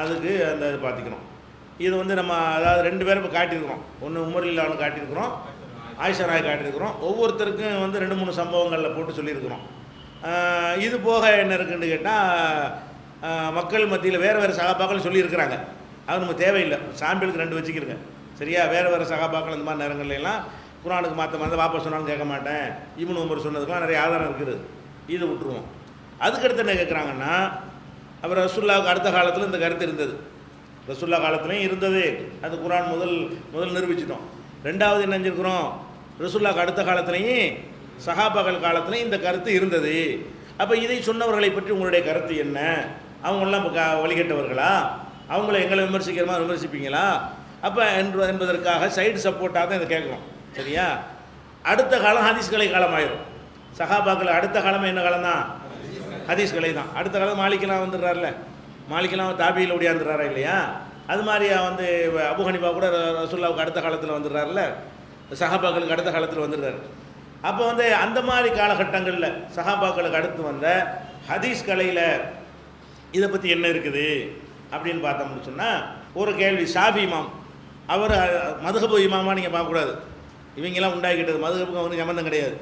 அதுக்கு அந்த இது பார்த்திக்கணும். இது வந்து நம்ம அதாவது 2 பேரும் இப்போ காட்டியிருக்கிறோம். ஒன்று உமரில்லான்னு காட்டியிருக்கிறோம், ஆயிஷா நாய் காட்டியிருக்கிறோம். ஒவ்வொருத்தருக்கும் வந்து 2-3 சம்பவங்களில் போட்டு சொல்லியிருக்கிறோம். இது போக என்ன இருக்குன்னு கேட்டால் மக்கள் மத்தியில் வேறு வேறு சகாபாக்கள் சொல்லியிருக்கிறாங்க. அது நமக்கு தேவையில்லை. சாம்பிளுக்கு 2 வச்சுக்கிறங்க சரியா. வேறு வேறு சகாபாக்கள் இந்த மாதிரி நேரங்கள்லாம் குரானுக்கு மாற்ற மாதிரி வாப்பா சொன்னாலும் கேட்க மாட்டேன், இப்னு உமர் சொன்னதுக்கெலாம் நிறைய ஆதாரம் இருக்குது, இது விட்டுருவோம். அதுக்கடுத்து என்ன கேட்குறாங்கன்னா, அப்புறம் ரசூலுல்லாஹ்வுக்கு அடுத்த காலத்தில் இந்த கருத்து இருந்தது. ரசூலுல்லாஹ் காலத்துலையும் இருந்தது, அது குரான் முதல் நிரூபிச்சிட்டோம். 2வது என்ன செஞ்சுருக்கிறோம், ரசூலுல்லாஹ்வுக்கு அடுத்த காலத்துலேயும் சஹாபாக்கள் காலத்துலையும் இந்த கருத்து இருந்தது. அப்போ இதை சொன்னவர்களை பற்றி உங்களுடைய கருத்து என்ன? அவங்களெலாம் இப்போ வழிகட்டவர்களா? அவங்கள எங்களை விமர்சிக்கிற மாதிரி விமர்சிப்பீங்களா? அப்போ என்பதற்காக சைடு சப்போர்ட்டாக தான் இதை கேட்குறோம் சரியா. அடுத்த காலம் ஹதீஸ் கலை காலம் ஆயிரும். சஹாபாக்கள் அடுத்த காலமே என்ன காலம் தான்? ஹதீஸ் கலை தான். அடுத்த காலம் மாலிக்கெலாம் வந்துடுறாருல, மாலிக்கெலாம் தாபியில் ஓடியாந்துடுறாரா இல்லையா? அது மாதிரியா வந்து அபு ஹனீஃபா கூட ரசூலுல்லாஹ்வுக்கு அடுத்த காலத்தில் வந்துடுறாருல, சஹாபாக்களுக்கு அடுத்த காலத்தில் வந்துடுறாரு. அப்போ வந்து அந்த மாதிரி காலகட்டங்களில் சஹாபாக்களுக்கு அடுத்து வந்த ஹதீஸ் கலையில் இதை பற்றி என்ன இருக்குது அப்படின்னு பார்த்தோம்னு சொன்னால், ஒரு கேள்வி. ஷாஃபி இமாம் அவர் மதுஹபு இமாமா நீங்கள் பார்க்கக்கூடாது, இவங்கெல்லாம் உண்டாக்கிட்டது. மதுஹபுக்கு அவருக்கு சம்மந்தம் கிடையாது.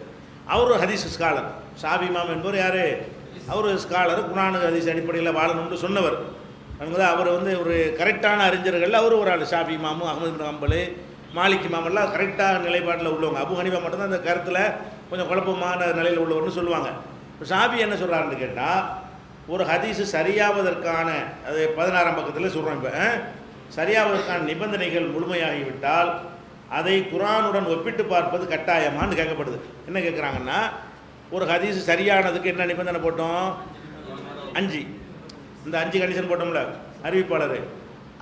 அவர் ஒரு ஹதீஸ் ஸ்காலர். ஷாஃபி இமாம் என்பவர் யார்? அவர் ஒரு ஸ்காலர், குர்ஆன் ஹதீஸ் அடிப்படையில் வாழணும்னு சொன்னவர். அவங்க தான் அவர் வந்து ஒரு கரெக்டான அறிஞர்கள். அவர் ஒரு ஆள். ஷாஃபி இமாமு, அஹ்மது பின் ஹம்பல், மாலிக் இமாமெல்லாம் கரெக்டான நிலைப்பாட்டில் உள்ளவங்க. அபு ஹனீஃபா மட்டும்தான் அந்த கருத்தில் கொஞ்சம் குழப்பமான நிலையில் உள்ளவர்னு சொல்லுவாங்க. இப்போ ஷாஃபி என்ன சொல்கிறாருன்னு கேட்டால், ஒரு ஹதீஸு சரியாவதற்கான, அது 16ஆம் பக்கத்தில் சொல்கிறோம், இப்போ சரியாவதற்கான நிபந்தனைகள் முழுமையாகிவிட்டால் அதை குர்ஆனுடன் ஒப்பிட்டு பார்ப்பது கட்டாயமானு கேட்கப்படுது. என்ன கேட்குறாங்கன்னா, ஒரு ஹதீஸு சரியானதுக்கு என்ன நிபந்தனை போட்டோம்? 5. இந்த 5 கண்டிஷன் போட்டோம்ல அறிவிப்பாளர்,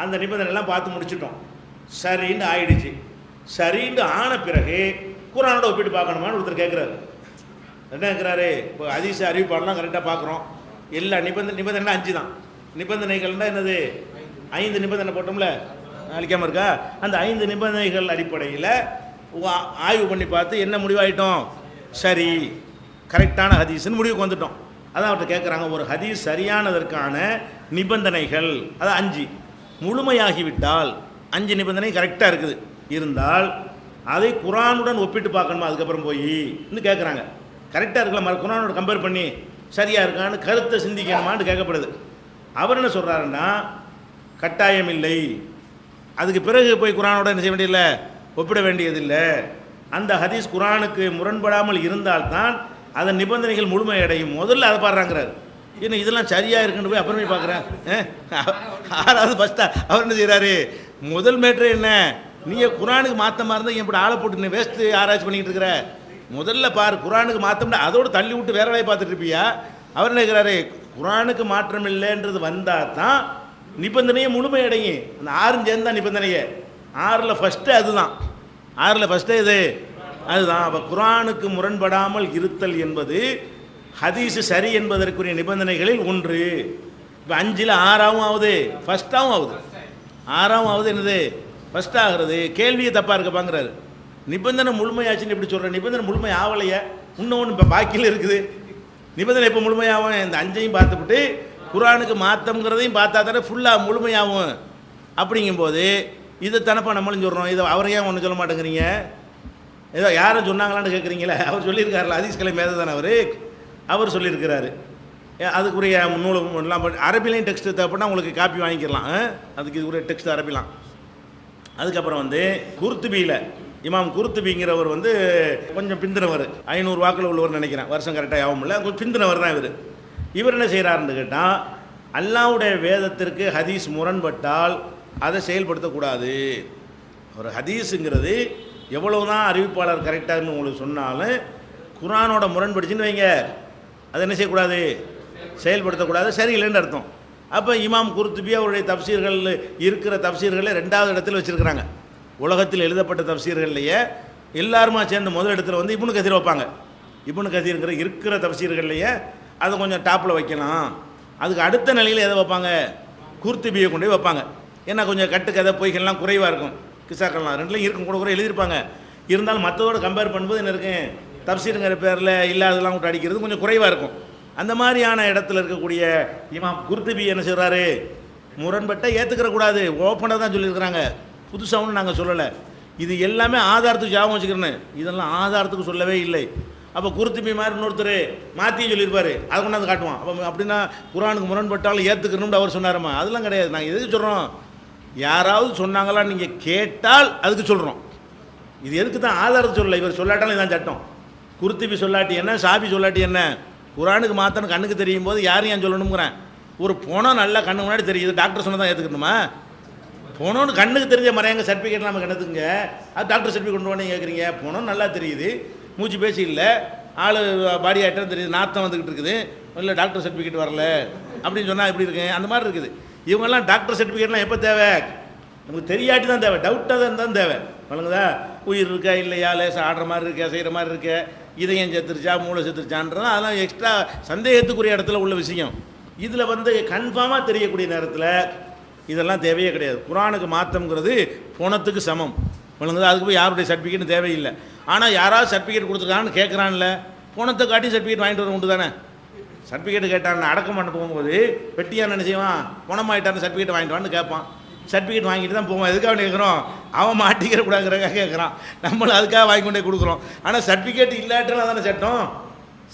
அந்த நிபந்தனைலாம் பார்த்து முடிச்சிட்டோம். சரின்னு ஆயிடுச்சு. சரின்னு ஆன பிறகு குர்ஆனோட ஒப்பிட்டு பார்க்கணுமான்னு ஒருத்தர் கேட்குறாரு. என்ன கேட்குறாரு? இப்போ ஹதீஸ் அறிவிப்பாளர்லாம் கரெக்டாக பார்க்குறோம், எல்லா நிபந்தனை 5 தான். நிபந்தனைகள்னால் என்னது? 5 நிபந்தனை போட்டோம்ல, அழிக்காமல் இருக்கா? அந்த 5 நிபந்தனைகள் அடிப்படையில் ஆய்வு பண்ணி பார்த்து என்ன முடிவாயிட்டோம்? சரி, கரெக்டான ஹதீஸ்ன்னு முடிவுக்கு வந்துட்டோம். அதான் அவர்கிட்ட கேட்குறாங்க, ஒரு ஹதீஸ் சரியானதற்கான நிபந்தனைகள் அது 5 முழுமையாகிவிட்டால், 5 நிபந்தனை கரெக்டாக இருக்குது இருந்தால் அதை குர்ஆனுடன் ஒப்பிட்டு பார்க்கணுமா அதுக்கப்புறம் போய் இன்னும் கேட்குறாங்க. கரெக்டாக இருக்கலாம், குர்ஆனோட கம்பேர் பண்ணி சரியாக இருக்கான்னு கருத்தை சிந்திக்கணுமான்னு கேட்கப்படுது. அவர் என்ன சொல்கிறாருன்னா, கட்டாயம் இல்லை, அதுக்கு பிறகு போய் குர்ஆனோட என்ன செய்ய வேண்டியதில்லை, ஒப்பிட வேண்டியதில்லை. அந்த ஹதீஸ் குர்ஆனுக்கு முரண்படாமல் இருந்தால்தான் அதன் நிபந்தனைகள் முழுமையடையும். முதல்ல அதை பாடுறாங்கிறார். ஏன்னா இதெல்லாம் சரியாக இருக்குன்னு போய் அப்புறமே பார்க்குறேன். 6வது ஃபஸ்ட்டாக அவர் என்ன செய்கிறாரு? முதல் மேட்ரு என்ன, நீங்கள் குர்ஆனுக்கு மாற்றமாக இருந்தால் எப்படி ஆளை போட்டு வேஸ்ட்டு ஆராய்ச்சி பண்ணிக்கிட்டு இருக்கிற? முதல்ல பாரு, குர்ஆனுக்கு மாற்றம்னா அதோடு தள்ளி விட்டு வேற வேலையை பார்த்துட்டு இருப்பியா? அவர் என்ன இருக்கிறாரு? குர்ஆனுக்கு மாற்றம் இல்லைன்றது வந்தால் தான் நிபந்தனையை முழுமையடையும். அந்த 6 சேர்ந்தா நிபந்தனையை 6ல் ஃபஸ்ட்டு அதுதான். 6ல் ஃபஸ்ட்டு இது அதுதான். அப்போ குர்ஆனுக்கு முரண்படாமல் இருத்தல் என்பது ஹதீஸு சரி என்பதற்குரிய நிபந்தனைகளில் ஒன்று. இப்போ 5ல் 6ஆகவும் ஆகுது, ஃபஸ்ட்டாகவும் ஆகுது. 6ஆகவும் ஆகுது, என்னது ஃபஸ்ட் ஆகிறது. கேள்வியே தப்பாக இருக்கப்பாங்கிறாரு. நிபந்தனை முழுமையாச்சுன்னு எப்படி சொல்கிறேன்? நிபந்தனை முழுமை ஆகலையே, இன்னொன்று இப்போ பாக்கியில் இருக்குது. நிபந்தனை இப்போ முழுமையாகும். இந்த 5ஐயும் பார்த்துவிட்டு குர்ஆனுக்கு மாற்றம்ங்கிறதையும் பார்த்தா தானே ஃபுல்லாக முழுமையாகும். அப்படிங்கும்போது இதை தனப்பா நம்மளும் சொல்கிறோம். இதை அவரை ஏன் ஒன்று சொல்ல மாட்டேங்கிறீங்க? ஏதோ யாரும் சொன்னாங்களான்னு கேட்குறீங்களே, அவர் சொல்லியிருக்காருல, ஹதீஸ் கலை மேதை தானே அவர் சொல்லியிருக்கிறாரு. அதுக்குரிய நூலெல்லாம் அரபிலையும் டெக்ஸ்ட் தேவைப்பட்டால் உங்களுக்கு காப்பி வாங்கிக்கலாம். அதுக்கு இதுக்குரிய டெக்ஸ்ட் அரபிலாம். அதுக்கப்புறம் வந்து குர்துபியில் இமாம் குர்துபிங்கிறவர் வந்து கொஞ்சம் பிந்தினவர், 500 வாக்கில் உள்ளவர் நினைக்கிறேன், வருஷம் கரெக்டாக ஆகும் இல்லை, கொஞ்சம் பிந்தினவர் தான் இவர். இவர் என்ன செய்கிறாருன்னு கேட்டால், அல்லாஹ்வுடைய வேதத்திற்கு ஹதீஸ் முரண்பட்டால் அதை செயல்படுத்தக்கூடாது. ஒரு ஹதீஸுங்கிறது எவ்வளவு தான் அறிவிப்பாளர் கரெக்டாகனு உங்களுக்கு சொன்னாலும் குர்ஆனோட முரண்படுச்சுன்னு வைங்க, அதை என்ன செய்யக்கூடாது? செயல்படுத்தக்கூடாது, சரியில்லைன்னு அர்த்தம். அப்போ இமாம் குர்துபி அவருடைய தப்சீர்கள் இருக்கிற தப்சீர்களை 2வது இடத்துல வச்சுருக்கிறாங்க. உலகத்தில் எழுதப்பட்ட தப்சீர்கள்லையே எல்லாருமா சேர்ந்த முதல் இடத்துல வந்து இப்னு கதீர் வைப்பாங்க. இப்னு கதீருங்கிற இருக்கிற தப்சீர்கள்லையே அதை கொஞ்சம் டாப்பில் வைக்கலாம். அதுக்கு அடுத்த நிலையில் எதை வைப்பாங்க? குர்துபியை கொண்டு போய் வைப்பாங்க. ஏன்னா கொஞ்சம் கட்டுக்கதை பொய்கள்லாம் குறைவாக இருக்கும், கிசாக்கள்லாம் 2லையும் இருக்கும், கூட எழுதியிருப்பாங்க. இருந்தாலும் மற்றதோடு கம்பேர் பண்ணும்போது என்ன இருக்கு, தப்சீருங்கிற பேரில் இல்லாதெல்லாம் விட்டு அடிக்கிறது கொஞ்சம் குறைவாக இருக்கும். அந்த மாதிரியான இடத்துல இருக்கக்கூடிய இமாம் குர்துபி என்ன செய்கிறாரு? முரண்பட்டால் ஏற்றுக்கிற கூடாது, ஓப்பனாக தான் சொல்லியிருக்கிறாங்க, புதுசாக ஒன்றும் நாங்கள் சொல்லலை. இது எல்லாமே ஆதாரத்துக்கு ஞாபகம் வச்சுக்கிறேன்னு, இதெல்லாம் ஆதாரத்துக்கு சொல்லவே இல்லை. அப்போ குருத்துபி மாதிரி இன்னொருத்தர் மாற்றியும் சொல்லியிருப்பார், அதை கொண்டாந்து காட்டுவான். அப்போ அப்படின்னா குரானுக்கு முரண்பட்டாலும் ஏற்றுக்கணும்னு அவர் சொன்னாரம்மா, அதெல்லாம் கிடையாது. நாங்கள் எதுக்கு சொல்கிறோம், யாராவது சொன்னாங்களா நீங்கள் கேட்டால் அதுக்கு சொல்கிறோம். இது எதுக்கு தான் ஆதாரத்தை சொல்லலை, இவர் சொல்லாட்டாலும் இதான் சட்டம். குருத்துபி சொல்லாட்டி என்ன, சாபி சொல்லாட்டி என்ன, குரானுக்கு மாற்றணும் கண்ணுக்கு தெரியும் போது யாரும் ஏன் சொல்லணுங்கிறேன். ஒரு பணம் நல்லா கண்ணு முன்னாடி தெரியுது, டாக்டர் சொன்னால் தான் ஏற்றுக்கணுமா? போனோன்னு கண்ணுக்கு தெரிஞ்ச மறையாங்க சர்டிஃபிகேட் நம்ம கணத்துக்குங்க, அது டாக்டர் சர்டிஃபிகேட் கொண்டு வந்து கேட்குறீங்க. போனோம் நல்லா தெரியுது, மூச்சு பேசி இல்லை, ஆள் பாடி ஆகிட்டம் தெரியுது, நாத்தம் வந்துக்கிட்டு இருக்குது, இல்லை டாக்டர் சர்டிஃபிகேட் வரல அப்படின்னு சொன்னால் எப்படி இருக்கு, அந்த மாதிரி இருக்குது. இவங்கெல்லாம் டாக்டர் சர்டிஃபிகேட்லாம் எப்போ தேவை, நமக்கு தெரியாட்டி தான் தேவை, டவுட்டாக தான் இருந்தால் தேவை. வழங்குதா, உயிர் இருக்கா இல்லையா, லேசாக ஆடுற மாதிரி இருக்கா, செய்கிற மாதிரி இருக்கா, இதயம் செத்துருச்சா மூளை செத்துருச்சான்றது அதெல்லாம் எக்ஸ்ட்ரா சந்தேகத்துக்குரிய இடத்துல உள்ள விஷயம். இதில் வந்து கன்ஃபார்மாக தெரியக்கூடிய நேரத்தில் இதெல்லாம் தேவையே கிடையாது. குரானுக்கு மாற்றம்ங்கிறது பணத்துக்கு சமம். வழங்குதா, அதுக்கு போய் யாருடைய சர்டிஃபிகேட்னு தேவையில்லை. ஆனால் யாராவது சர்டிஃபிகேட் கொடுத்துருக்கான்னு கேட்குறான்ல, பணத்தை காட்டி சர்டிஃபிகேட் வாங்கிட்டு வர உண்டு தானே. சர்டிஃபிகேட் கேட்டான், அடக்கம் பண்ண போகும்போது வெட்டியான என்ன செய்வான், பணமாயிட்டான்னு சர்டிஃபிகேட் வாங்கிட்டு வான்னு கேட்பான். சர்டிஃபிகேட் வாங்கிட்டு தான் போவோம். எதுக்காக கேட்குறோம், அவன் மாட்டிக்கிற கூடாதுங்கிறக்காக கேட்குறான், நம்மளும் அதுக்காக வாங்கி கொண்டே கொடுக்குறோம். ஆனால் சர்டிஃபிகேட் இல்லாட்டாலும் தானே சட்டம்,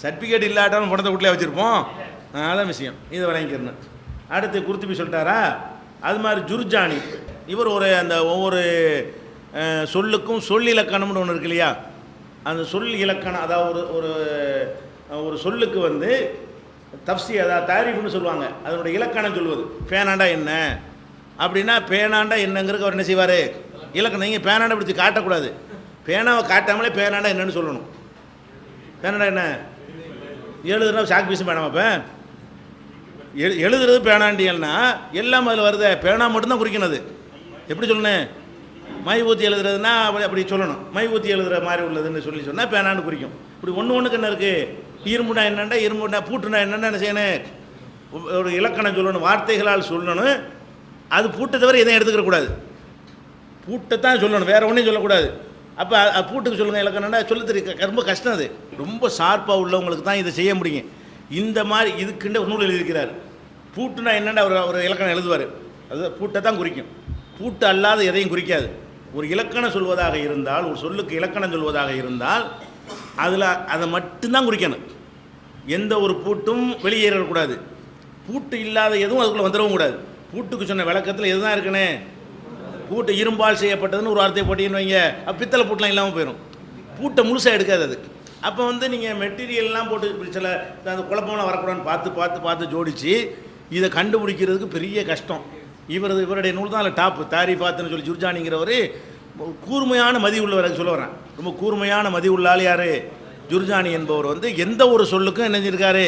சர்டிஃபிகேட் இல்லாட்டாலும் பணத்தை வீட்டில் வச்சுருப்போம். அதான் விஷயம், இதை வாங்கிக்கிறேன். அடுத்து குருத்துபி சொல்லிட்டாரா, அது மாதிரி ஜுர்ஜானி இவர் ஒரு அந்த ஒவ்வொரு சொல்லுக்கும் சொல் இலக்கணம்னு ஒன்று இருக்கு இல்லையா, அந்த சொல் இலக்கணம், அதாவது ஒரு ஒரு சொல்லுக்கு வந்து தப்சி, அதாவது தாரீஃப்னு சொல்லுவாங்க, அதனுடைய இலக்கணம் சொல்லுவது. பேனாண்டா என்ன அப்படின்னா, பேனாண்டா என்னங்கிறதுக்கு அவர் என்ன செய்வார், இலக்கணம். நீங்கள் பேனாண்டா பிடிச்சி காட்டக்கூடாது, பேனாவை காட்டாமலே பேனாண்டா என்னன்னு சொல்லணும். பேனாண்டா என்ன எழுதுனா சாக் பீஸும் பேனாமா, இப்போ எழுதுறது பேனாண்டியல்னா எல்லாம் அதில் வருது, பேனா மட்டும்தான் குறிக்கணும். எப்படி சொல்லணும், மை ஊற்றி எழுதுறதுன்னா அப்படி சொல்லணும், மை ஊற்றி எழுதுகிற மாதிரி உள்ளதுன்னு சொன்னால் பேனான்னு குறிக்கும். இப்படி ஒன்று ஒன்றுக்கு என்ன இருக்குது, இரும்புனா என்னண்டா, இரும்புனா பூட்டுனா என்னென்ன என்ன செய்யணும், ஒரு இலக்கணம் சொல்லணும், வார்த்தைகளால் சொல்லணும். அது பூட்டை தவிர எதையும் எடுத்துக்கிற கூடாது, பூட்டைத்தான் சொல்லணும், வேறு ஒன்றையும் சொல்லக்கூடாது. அப்போ பூட்டுக்கு சொல்லுங்கள் இலக்கணம்னா சொல்ல தெரியும், ரொம்ப கஷ்டம். அது ரொம்ப ஷார்ப்பாக உள்ளவங்களுக்கு தான் இதை செய்ய முடியும். இந்த மாதிரி இதுக்குண்டே ஒரு நூல் எழுதியிருக்கிறார், பூட்டுனா என்னென்னா ஒரு இலக்கணம் எழுதுவார், அது பூட்டை தான் குறிக்கும், பூட்டு அல்லாத எதையும் குறிக்காது. ஒரு இலக்கணம் சொல்வதாக இருந்தால், ஒரு சொல்லுக்கு இலக்கணம் சொல்வதாக இருந்தால் அதில் அதை மட்டும்தான் குறிக்கணும். எந்த ஒரு பூட்டும் வெளியேறக்கூடாது, பூட்டு இல்லாத எதுவும் அதுக்குள்ளே வந்துடவும் கூடாது. பூட்டுக்கு சொன்ன விளக்கத்தில் எதுதான் இருக்குன்னு, பூட்டு இரும்பால் செய்யப்பட்டதுன்னு ஒரு வார்த்தையை போட்டின்னு வைங்க, பித்தளை பூட்டெலாம் இல்லாமல் போயிடும், பூட்டை முழுசாக எடுக்காது அது. அப்போ வந்து நீங்கள் மெட்டீரியல்லாம் போட்டு சில அந்த குழப்பம்லாம் வரக்கூடாதுன்னு பார்த்து பார்த்து பார்த்து ஜோடித்து இதை கண்டுபிடிக்கிறதுக்கு பெரிய கஷ்டம். இவருடைய நூல் தான் அதில் டாப்பு, தாரிஃபாத்துன்னு சொல்லி ஜுர்ஜானிங்கிறவர் கூர்மையான மதி உள்ளவர். சொல்ல வரேன், ரொம்ப கூர்மையான மதி உள்ளால் யார், ஜுர்ஜானி என்பவர் வந்து எந்த ஒரு சொல்லுக்கும் என்ன செஞ்சிருக்காரு,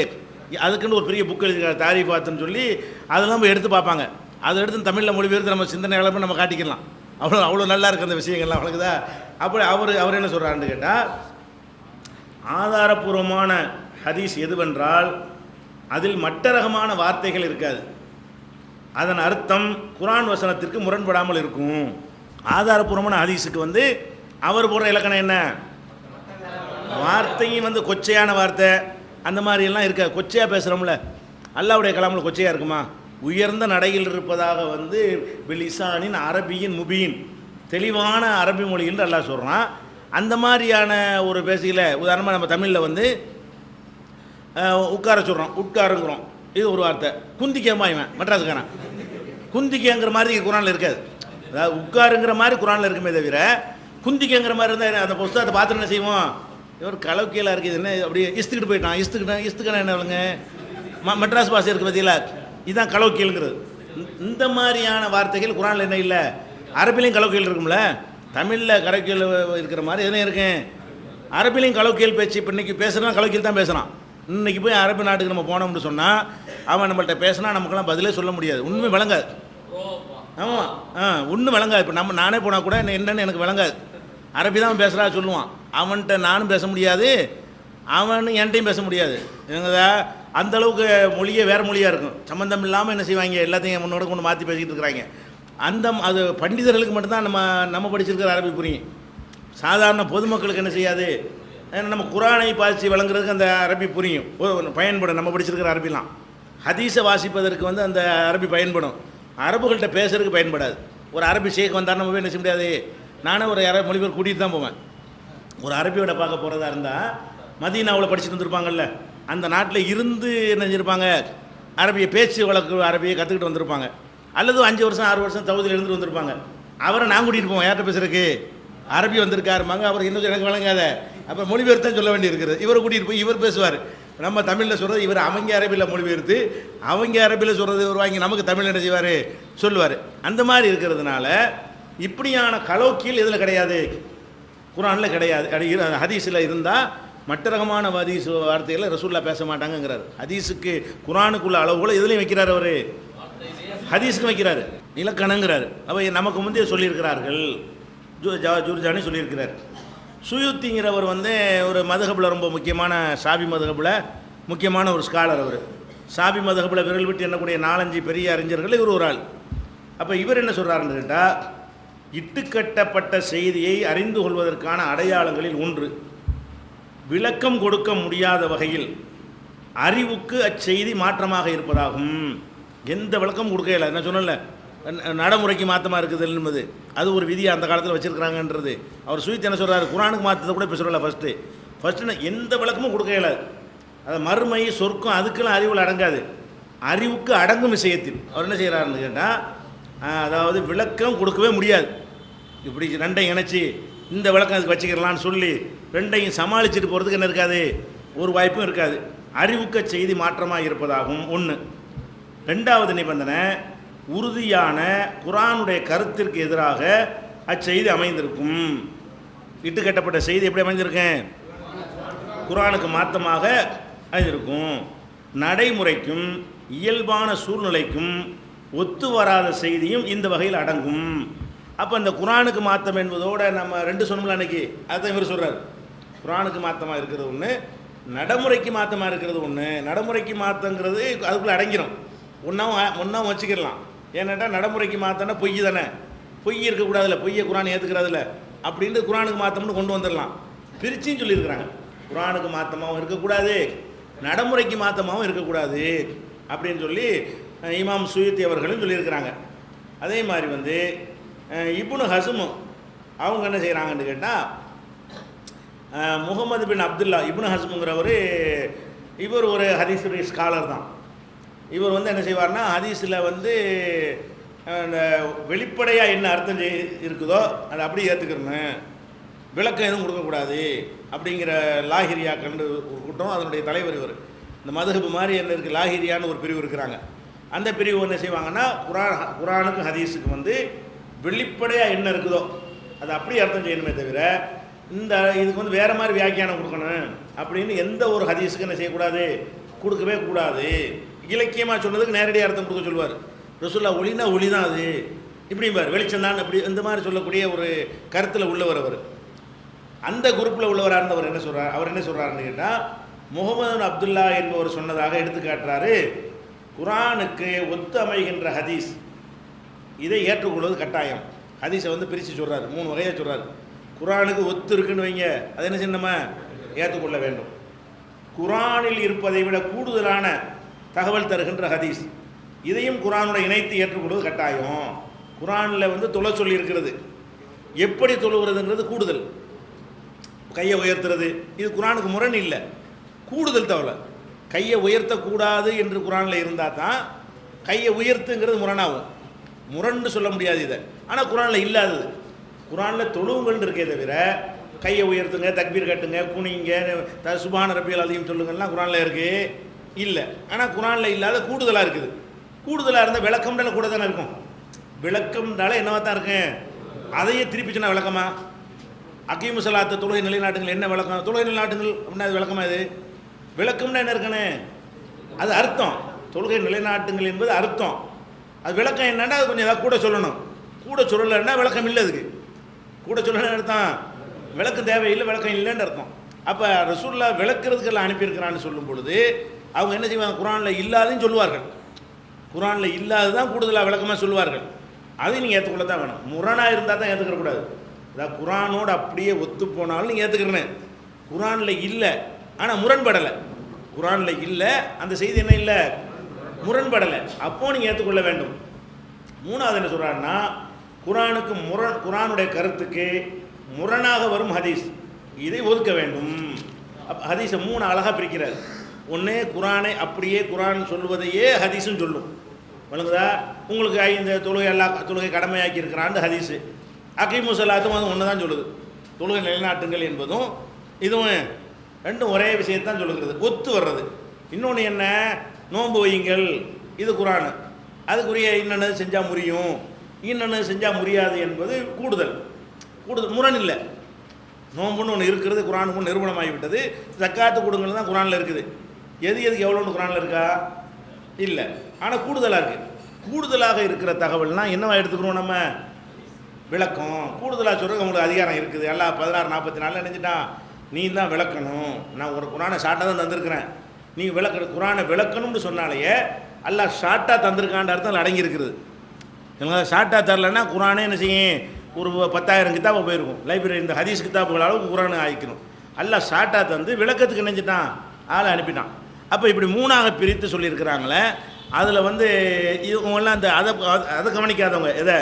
அதுக்குன்னு ஒரு பெரிய புக் எழுதியிருக்காரு தாரிஃபாத்துன்னு சொல்லி, அதெல்லாம் நம்ம எடுத்து பார்ப்பாங்க. அதை எடுத்து தமிழில் மொழிபெயர்த்து நம்ம சிந்தனை அளவு நம்ம காட்டிக்கலாம். அவ்வளோ நல்லா இருக்குது அந்த விஷயங்கள்லாம், அவளுக்குதா. அப்படி அவர் என்ன சொல்கிறாருன்னு கேட்டால், ஆதாரபூர்வமான ஹதீஸ் எதுவென்றால் அதில் மற்ற ரகமான வார்த்தைகள் இருக்காது, அதன் அர்த்தம் குர்ஆன் வசனத்திற்கு முரண்படாமல் இருக்கும். ஆதாரபூர்வமான ஹதீஸுக்கு வந்து அவர் போடுற இலக்கணம் என்ன, வார்த்தையும் வந்து கொச்சையான வார்த்தை அந்த மாதிரியெல்லாம் இருக்காது. கொச்சையாக பேசுகிறோம்ல, அல்லாஹ்வுடைய கலாமில் கொச்சையாக இருக்குமா, உயர்ந்த நடையில் இருப்பதாக வந்து பிலிசானின் அரபியின் முபீன், தெளிவான அரபி மொழின்னு அல்லாஹ் சொல்கிறான். அந்த மாதிரியான ஒரு பேசிக்கல, உதாரணமாக நம்ம தமிழில் வந்து உட்கார சொல்கிறோம், உட்காருங்கிறோம், இது ஒரு வார்த்தை. குந்திக்கேமா இவன் மெட்ராஸுக்காரன், குந்திக்கேங்கிற மாதிரி குர்ஆனில் இருக்காது. அதாவது உட்காருங்கிற மாதிரி குர்ஆனில் இருக்குமே தவிர குந்திக்கேங்கிற மாதிரி இருந்தால் அந்த புஸ்தகத்தை பார்த்துட்டு என்ன செய்வோம், இவர் கலவுக்கியலாக இருக்குது, என்ன அப்படியே இஸ்துக்கிட்டு போயிட்டான், இஸ்துக்கனா என்ன இல்லைங்க, மெட்ராஸ் பாஷை இருக்குது பார்த்தீங்களா, இதுதான் கலவுக்கியலுங்கிறது. இந்த மாதிரியான வார்த்தைகள் குர்ஆனில் என்ன இல்லை, அரபிலையும் கலவுக்கியல் இருக்கும்ல, தமிழில் கலவுக்கியல் இருக்கிற மாதிரி எதுவும் இருக்கேன், அரபிலையும் கலவுக்கியல் பேச்சு. இப்போ இன்றைக்கி பேசுகிறான் கலவுக்கியல் தான் பேசுகிறான். இன்றைக்கி போய் அரபி நாட்டுக்கு நம்ம போனோம்னு சொன்னால் அவன் நம்மள்கிட்ட பேசினா நமக்கெல்லாம் பதிலே சொல்ல முடியாது, உண்மை விளங்காது. ஆமாம், ஒன்றும் விளங்காது. இப்போ நானே போனால் கூட என்னென்னு எனக்கு விளங்காது, அரபி தான் பேசுகிறா சொல்லுவான், அவன்கிட்ட நானும் பேச முடியாது, அவனு என்கிட்டையும் பேச முடியாது. எங்கதா அந்தளவுக்கு மொழியே வேறு மொழியாக இருக்கும், சம்மந்தம் இல்லாமல் என்ன செய்வாங்க, எல்லாத்தையும் முன்னோட கொண்டு மாற்றி பேசிக்கிட்டு இருக்கிறாங்க. அது பண்டிதர்களுக்கு மட்டும்தான் நம்ம படிச்சிருக்கிற அரபி புரியும், சாதாரண பொதுமக்களுக்கு என்ன செய்யாது. நம்ம குர்ஆனை பாதித்து வழங்குறதுக்கு அந்த அரபி புரியும், பயன்படும், நம்ம படிச்சிருக்கிற அரபிலாம். ஹதீஸை வாசிப்பதற்கு வந்து அந்த அரபி பயன்படும். அரபுகள்கிட்ட பேசுறதுக்கு பயன்படாது. ஒரு அரபி ஷேக் வந்தால் நம்ம போய் என்ன செய்ய முடியாது. நானும் ஒரு அரபி மொழிபெயர் கூட்டிகிட்டு தான் போவேன். ஒரு அரபியோட பார்க்க போகிறதா இருந்தால் மதீனாவில் படிச்சுட்டு வந்திருப்பாங்கல்ல, அந்த நாட்டில் இருந்து என்ன செஞ்சுருப்பாங்க, அரபியை பேச்சு வழக்கு அரபியை கற்றுக்கிட்டு வந்திருப்பாங்க. அல்லது 5 வருஷம் 6 வருஷம் சவுதியில் இருந்துட்டு வந்திருப்பாங்க. அவரை நான் கூட்டிகிட்டு போவோம். யார்கிட்ட பேசுறதுக்கு? அரபி வந்திருக்காருமாங்க. அவர் இன்னும் எனக்கு வழங்காத, அப்போ மொழிபெயர்த்து தான் சொல்ல வேண்டியிருக்கிறது. இவரை கூட்டிகிட்டு போய் இவர் பேசுவார். நம்ம தமிழில் சொல்கிறது இவர் அவங்க அரபியில் மொழிபெயர்த்து அவங்க அரபியில் சொல்கிறது இவர் வாங்கி நமக்கு தமிழ் என்ன செய்வார் சொல்லுவார். அந்த மாதிரி இருக்கிறதுனால இப்படியான கலோக்கியல் இதில் கிடையாது, குர்ஆனில் கிடையாது. ஹதீஸில் இருந்தால் மற்ற ரகமான ஹதீஸ் வார்த்தைகளை ரசூல்லா பேச மாட்டாங்கங்கிறார். ஹதீஸுக்கு குர்ஆனுக்குள்ள அளவுகளை எதுலையும் வைக்கிறார், அவர் ஹதீஸுக்கு வைக்கிறார், இலக்கணங்கிறார். அப்போ நமக்கு முந்தைய சொல்லியிருக்கிறார்கள், ஜுர்ஜானி சொல்லியிருக்கிறார். சுயூத்திங்கிறவர் வந்து ஒரு மதுஹபில் ரொம்ப முக்கியமான ஷாபி மதுஹபில் முக்கியமான ஒரு ஸ்காலர். அவர் ஷாபி மதுஹபில் விரல் விட்டு எண்ணக்கூடிய 4-5 பெரிய அறிஞர்கள் இவர் ஒரு ஆள். அப்போ இவர் என்ன சொல்கிறாருன்னு கேட்டால், இட்டுக்கட்டப்பட்ட செய்தியை அறிந்து கொள்வதற்கான அடையாளங்களில் ஒன்று, விளக்கம் கொடுக்க முடியாத வகையில் அறிவுக்கு அச்செய்தி மாற்றமாக இருப்பதாகும். எந்த விளக்கம் கொடுக்க இயலாது. என்ன சொன்னல, நடைமுறைக்கு மாற்றமாக இருக்குது என்பது அது ஒரு விதியை அந்த காலத்தில் வச்சுருக்கிறாங்கன்றது. அவர் சுயத்து என்ன சொல்கிறார், குர்ஆனுக்கு மாற்றத்தை கூட இப்போ சொல்லலை. ஃபஸ்ட்டு எந்த விளக்கமும் கொடுக்க இயலாது. அது மறுமை சொர்க்கம் அதுக்கெல்லாம் அறிவில் அடங்காது. அறிவுக்கு அடங்கும் விஷயத்தில் அவர் என்ன செய்கிறாருன்னு கேட்டால், அதாவது விளக்கம் கொடுக்கவே முடியாது. இப்படி ரெண்டையும் இணைச்சி இந்த விளக்கம் அதுக்கு வச்சுக்கிறலான்னு சொல்லி ரெண்டையும் சமாளிச்சுட்டு போகிறதுக்கு என்ன இருக்காது, ஒரு வாய்ப்பும் இருக்காது. அறிவுக்கு செய்தி மாற்றமாக இருப்பதாகவும் ஒன்று. 2வது நிபந்தனை, உறுதியான குர்ஆனுடைய கருத்திற்கு எதிராக அச்செய்தி அமைந்திருக்கும். இட்டுக்கட்டப்பட்ட செய்தி எப்படி அமைந்திருக்கேன், குர்ஆனுக்கு மாற்றமாக அமைந்திருக்கும். நடைமுறைக்கும் இயல்பான சூழ்நிலைக்கும் ஒத்து வராத செய்தியும் இந்த வகையில் அடங்கும். அப்போ இந்த குர்ஆனுக்கு மாற்றம் என்பதோடு நம்ம 2 சொன்னோம்ல அன்னைக்கு, அதுதான் இவர் சொல்கிறார். குர்ஆனுக்கு மாற்றமாக இருக்கிறது ஒன்று, நடைமுறைக்கு மாற்றமாக இருக்கிறது ஒன்று. நடைமுறைக்கு மாற்றங்கிறது அதுக்குள்ளே அடங்கிடும். ஒன்றாவும் வச்சுக்கிடலாம். ஏன்னாட்டா நடைமுறைக்கு மாற்றம்னா பொய் தானே, பொய் இருக்கக்கூடாதுல்ல, பொய்யை குர்ஆன் ஏற்றுக்கிறதில்ல அப்படின்ட்டு குர்ஆனுக்கு மாற்றம்னு கொண்டு வந்துடலாம். பிரிச்சின்னு சொல்லியிருக்கிறாங்க. குர்ஆனுக்கு மாற்றமாகவும் இருக்கக்கூடாது, நடைமுறைக்கு மாற்றமாகவும் இருக்கக்கூடாது அப்படின்னு சொல்லி இமாம் சுயூத்தி அவர்களும் சொல்லியிருக்கிறாங்க. அதே மாதிரி வந்து இப்னு ஹஸ்ம் அவங்க என்ன செய்கிறாங்கன்னு கேட்டால், முகமது பின் அப்துல்லா இப்னு ஹஸ்முங்கிறவர், இவர் ஒரு ஹதீஸுடைய ஸ்காலர் தான். இவர் வந்து என்ன செய்வார்னா, ஹதீஸில் வந்து அந்த வெளிப்படையாக என்ன அர்த்தம் இருக்குதோ அதை அப்படியே ஏற்றுக்கிறேன்னு, விளக்கம் எதுவும் கொடுக்கக்கூடாது அப்படிங்கிற லாஹிரியாக்கண்டு ஒரு கூட்டம், அதனுடைய தலைவர் இவர். இந்த மதுஹப் மாதிரி என்ன இருக்குது, லாஹிரியான்னு ஒரு பிரிவு இருக்கிறாங்க. அந்த பிரிவு என்ன செய்வாங்கன்னா, குர்ஆனுக்கு ஹதீஸுக்கு வந்து வெளிப்படையாக என்ன இருக்குதோ அதை அப்படியே அர்த்தம் செய்யணுமே தவிர இந்த இதுக்கு வந்து வேறு மாதிரி வியாக்கியானம் கொடுக்கணும் அப்படின்னு எந்த ஒரு ஹதீஸுக்கு என்ன செய்யக்கூடாது, கொடுக்கவே கூடாது. இலக்கியமாக சொன்னதுக்கு நேரடியாக அர்த்தம் கொடுக்க சொல்லுவார். ரசூல்லா ஒளினா ஒளி தான் அது இப்படிம்பார், வெளிச்சம் தான் அப்படி இந்த மாதிரி சொல்லக்கூடிய ஒரு கருத்தில் உள்ளவர் அவர். அந்த குரூப்பில் உள்ளவராக இருந்தவர் என்ன சொல்கிறார், அவர் என்ன சொல்கிறாருன்னு கேட்டால், முகமது அப்துல்லா என்பவர் சொன்னதாக எடுத்துக்காட்டுறாரு. குர்ஆனுக்கு ஒத்து அமைகின்ற ஹதீஸ் இதை ஏற்றுக்கொள்வது கட்டாயம். ஹதீஸை வந்து பிரித்து சொல்கிறார், 3 வகையாக சொல்கிறார். குர்ஆனுக்கு ஒத்து இருக்குன்னு வைங்க, அதை என்ன செய்ய நம்ம ஏற்றுக்கொள்ள வேண்டும். குர்ஆனில் இருப்பதை விட கூடுதலான தகவல் தருகின்ற ஹதீஸ் இதையும் குர்ஆனோட இணைத்து ஏற்றுக்கொள்வது கட்டாயம். குர்ஆனில் வந்து தொழ சொல்லி இருக்கிறது, எப்படி தொழுகிறதுங்கிறது கூடுதல். கையை உயர்த்துறது இது குர்ஆனுக்கு முரண் இல்லை, கூடுதல் தகவல். கையை உயர்த்தக்கூடாது என்று குர்ஆனில் இருந்தால் தான் கையை உயர்த்துங்கிறது முரணாகும். முரண்டு சொல்ல முடியாது இதை. ஆனால் குர்ஆனில் இல்லாதது, குர்ஆனில் தொழுவுங்கள்னு இருக்கே தவிர கையை உயர்த்துங்க, தக்பீர் கட்டுங்க, குனிங்க, சுப்ஹான ரப்பியல் அலீம் சொல்லுங்கள்லாம் குர்ஆனில் இருக்குது இல்லை. ஆனால் குர்ஆனில் இல்லாத கூடுதலாக இருக்குது. கூடுதலாக இருந்தால் விளக்கம்னால கூட தானே இருக்கும். விளக்கம்னால என்னவா தான் இருக்கும், அதையே திருப்பி சொன்னால் விளக்கமா? அகீமு ஸலாத்த தொழுகை நிலைநாட்டுங்கள் என்ன விளக்கம்? தொழுகை நிலைநாட்டுங்கள் அப்படின்னா அது விளக்கமா? இது விளக்கம்னா என்ன இருக்குன்னு அது அர்த்தம். தொழுகை நிலைநாட்டுங்கள் என்பது அர்த்தம். அது விளக்கம் என்னன்னா அது கொஞ்சம் ஏதாவது கூட சொல்லணும். கூட சொல்லலைன்னா விளக்கம் இல்லை. அதுக்கு கூட சொல்லணும்னு அர்த்தம் விளக்கம் தேவையில்லை, விளக்கம் இல்லைன்னு அர்த்தம். அப்போ ரசூலுல்லாஹ் விளக்குறதுக்கெல்லாம் அனுப்பியிருக்கிறான்னு சொல்லும் பொழுது அவங்க என்ன செய்வாங்க, குர்ஆனில் இல்லாதுன்னு சொல்லுவார்கள். குர்ஆனில் இல்லாது தான் கூடுதலாக விளக்கமாக சொல்லுவார்கள். அதையும் நீங்கள் ஏற்றுக்கொள்ள தான் வேணும். முரணாக இருந்தால் தான் ஏற்றுக்கக்கூடாது. அதாவது குர்ஆனோடு அப்படியே ஒத்து போனாலும் நீங்கள் ஏற்றுக்கிறேன்னு. குர்ஆனில் இல்லை ஆனால் முரண்படலை, குர்ஆனில் இல்லை அந்த செய்தி என்ன இல்லை, முரண்படலை, அப்போது நீங்கள் ஏற்றுக்கொள்ள வேண்டும். மூணாவது என்ன சொல்கிறாருன்னா, குரானுக்கு குரானுடைய கருத்துக்கு முரணாக வரும் ஹதீஸ் இதை ஒதுக்க வேண்டும். ஹதீஸை 3 அழகாக பிரிக்கிறார். ஒன்று, குரானை அப்படியே குரான் சொல்வதையே ஹதீஸும் சொல்லும். வழங்குதா? உங்களுக்கு இந்த தொழுகை தொழுகை கடமையாக்கி இருக்கிறான்னு ஹதீஸு. அகீமு ஸலாத்தும் அது ஒன்று தான் சொல்லுது. தொழுகை நிலைநாட்டுங்கள் என்பதும் இதுவும் ரெண்டும் ஒரே விஷயத்தான் சொல்லுகிறது, ஒத்து வர்றது. இன்னொன்று என்ன, நோன்பு வையுங்கள், இது குரானு. அதுக்குரிய இன்னொன்று செஞ்சால் முடியும், இன்னொன்று செஞ்சால் முடியாது என்பது கூடுதல் முரண் இல்லை. நோம்புன்னு ஒன்று இருக்கிறது, குரானுக்கு நிறுவனமாகிவிட்டது. ஜக்காத்து கொடுங்கள் தான் குரானில் இருக்குது. எதுக்கு எவ்வளோன்னு குரானில் இருக்கா? இல்லை. ஆனால் கூடுதலாக இருக்குது. கூடுதலாக இருக்கிற தகவல்னால் என்னவா எடுத்துக்கிறோம் நம்ம? விளக்கம். கூடுதலாக சொல்கிறதுக்கு உங்களுக்கு அதிகாரம் இருக்குது. எல்லாம் 16:44 நினைச்சிட்டான், நீ தான் விளக்கணும். நான் ஒரு குரானை ஷார்ட்டாக தான் தந்திருக்கிறேன், நீ குரானை விளக்கணும்னு சொன்னாலேயே அல்லாஹ் ஷார்ட்டாக தந்திருக்கான்ற அர்த்தம் அடங்கியிருக்கிறது. ஷார்ட்டாக தரலன்னா குரானே என்ன செய்யும், ஒரு 10,000 கிதாபை போயிருக்கும். லைப்ரரி இந்த ஹதீஸ் கிதாபுகள் அளவுக்கு குரானை ஆகிக்கணும். அல்லாஹ் ஷார்ட்டாக தந்து விளக்கத்துக்கு நினைச்சிட்டான், ஆளை அனுப்பிட்டான். அப்போ இப்படி 3ஆக பிரித்து சொல்லியிருக்கிறாங்களே, அதில் வந்து இவங்கெல்லாம் அந்த அதை கவனிக்காதவங்க, எதை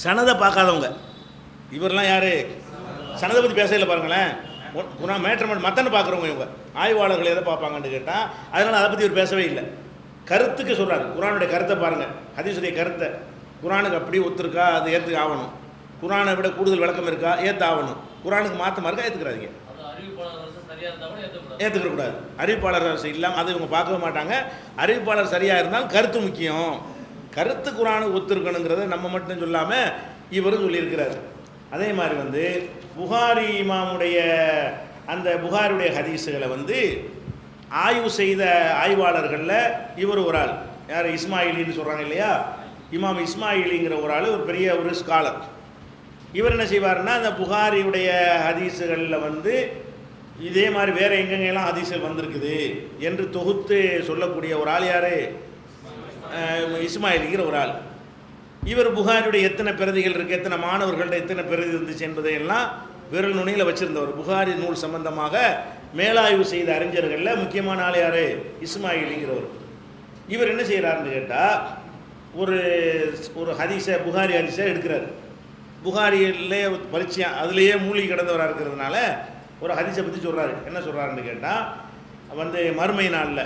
சனதை பார்க்காதவங்க. இவரெல்லாம் யார்? சனதை பற்றி பேசல பாருங்களேன். குரான் மேட்ரமெண்ட் மத்தன்னு பார்க்குறவங்க இவங்க. ஆய்வாளர்கள் எதை பார்ப்பாங்கன்னு கேட்டால், அதனால் அதை பற்றி இவர் பேசவே இல்லை. கருத்துக்கு சொல்கிறார். குரானுடைய கருத்தை பாருங்கள், ஹதீஸுடைய கருத்தை. குரானுக்கு அப்படி ஒத்துருக்கா, அது ஏற்றுக்க ஆகணும். குரானை விட கூடுதல் விளக்கம் இருக்கா, ஏற்று ஆகணும். குரானுக்கு மாற்றமாக இருக்கா, ஏற்றுக்கிறாதீங்க. ஏற்றுக்கக்கூடாது. அறிவிப்பாளர் அரசு இல்லாமல் அது இவங்க பார்க்கவே மாட்டாங்க. அறிவிப்பாளர் சரியாக இருந்தாலும் கருத்து முக்கியம். கருத்து குரானுக்கு ஒத்துருக்கணுங்கிறத நம்ம மட்டும் சொல்லாமல் இவரும் சொல்லியிருக்கிறார். அதே மாதிரி வந்து புகாரி இமாமுடைய அந்த புகாரியுடைய ஹதீஸுகளை வந்து ஆய்வு செய்த ஆய்வாளர்களில் இவர் ஒரு ஆள். யார்? இஸ்மாயிலின்னு சொல்கிறாங்க இல்லையா, இமாம் இஸ்மாயிலிங்கிற ஒரு ஆள், ஒரு பெரிய ஒரு ஸ்காலர். இவர் என்ன செய்வார்னா, அந்த புகாரியுடைய ஹதீஸுகளில் வந்து இதே மாதிரி வேறு எங்கெங்கெல்லாம் ஹதீஸுகள் வந்திருக்குது என்று தொகுத்து சொல்லக்கூடிய ஒரு ஆள். யார்? இஸ்மாயிலிங்கிற ஒரு ஆள். இவர் புகாரியுடைய எத்தனை பிரதிகள் இருக்குது, எத்தனை மாணவர்கள்ட்ட எத்தனை பிரதி இருந்துச்சு என்பதையெல்லாம் விரல் நுனியில் வச்சுருந்தவர். புகாரி நூல் சம்பந்தமாக மேலாய்வு செய்த அறிஞர்களில் முக்கியமான ஆள் யார்? இஸ்மாயிலிங்கிறவர். இவர் என்ன செய்கிறாருன்னு கேட்டால், ஒரு ஒரு ஹதீஸை புகாரி ஹதீஸை எடுக்கிறார். புகாரியிலே பரிச்சயம், அதுலேயே மூழ்கி கிடந்தவராக இருக்கிறதுனால ஒரு ஹதீஸை பற்றி சொல்கிறாரு. என்ன சொல்கிறாருன்னு கேட்டால், வந்து மறுமை நாளில்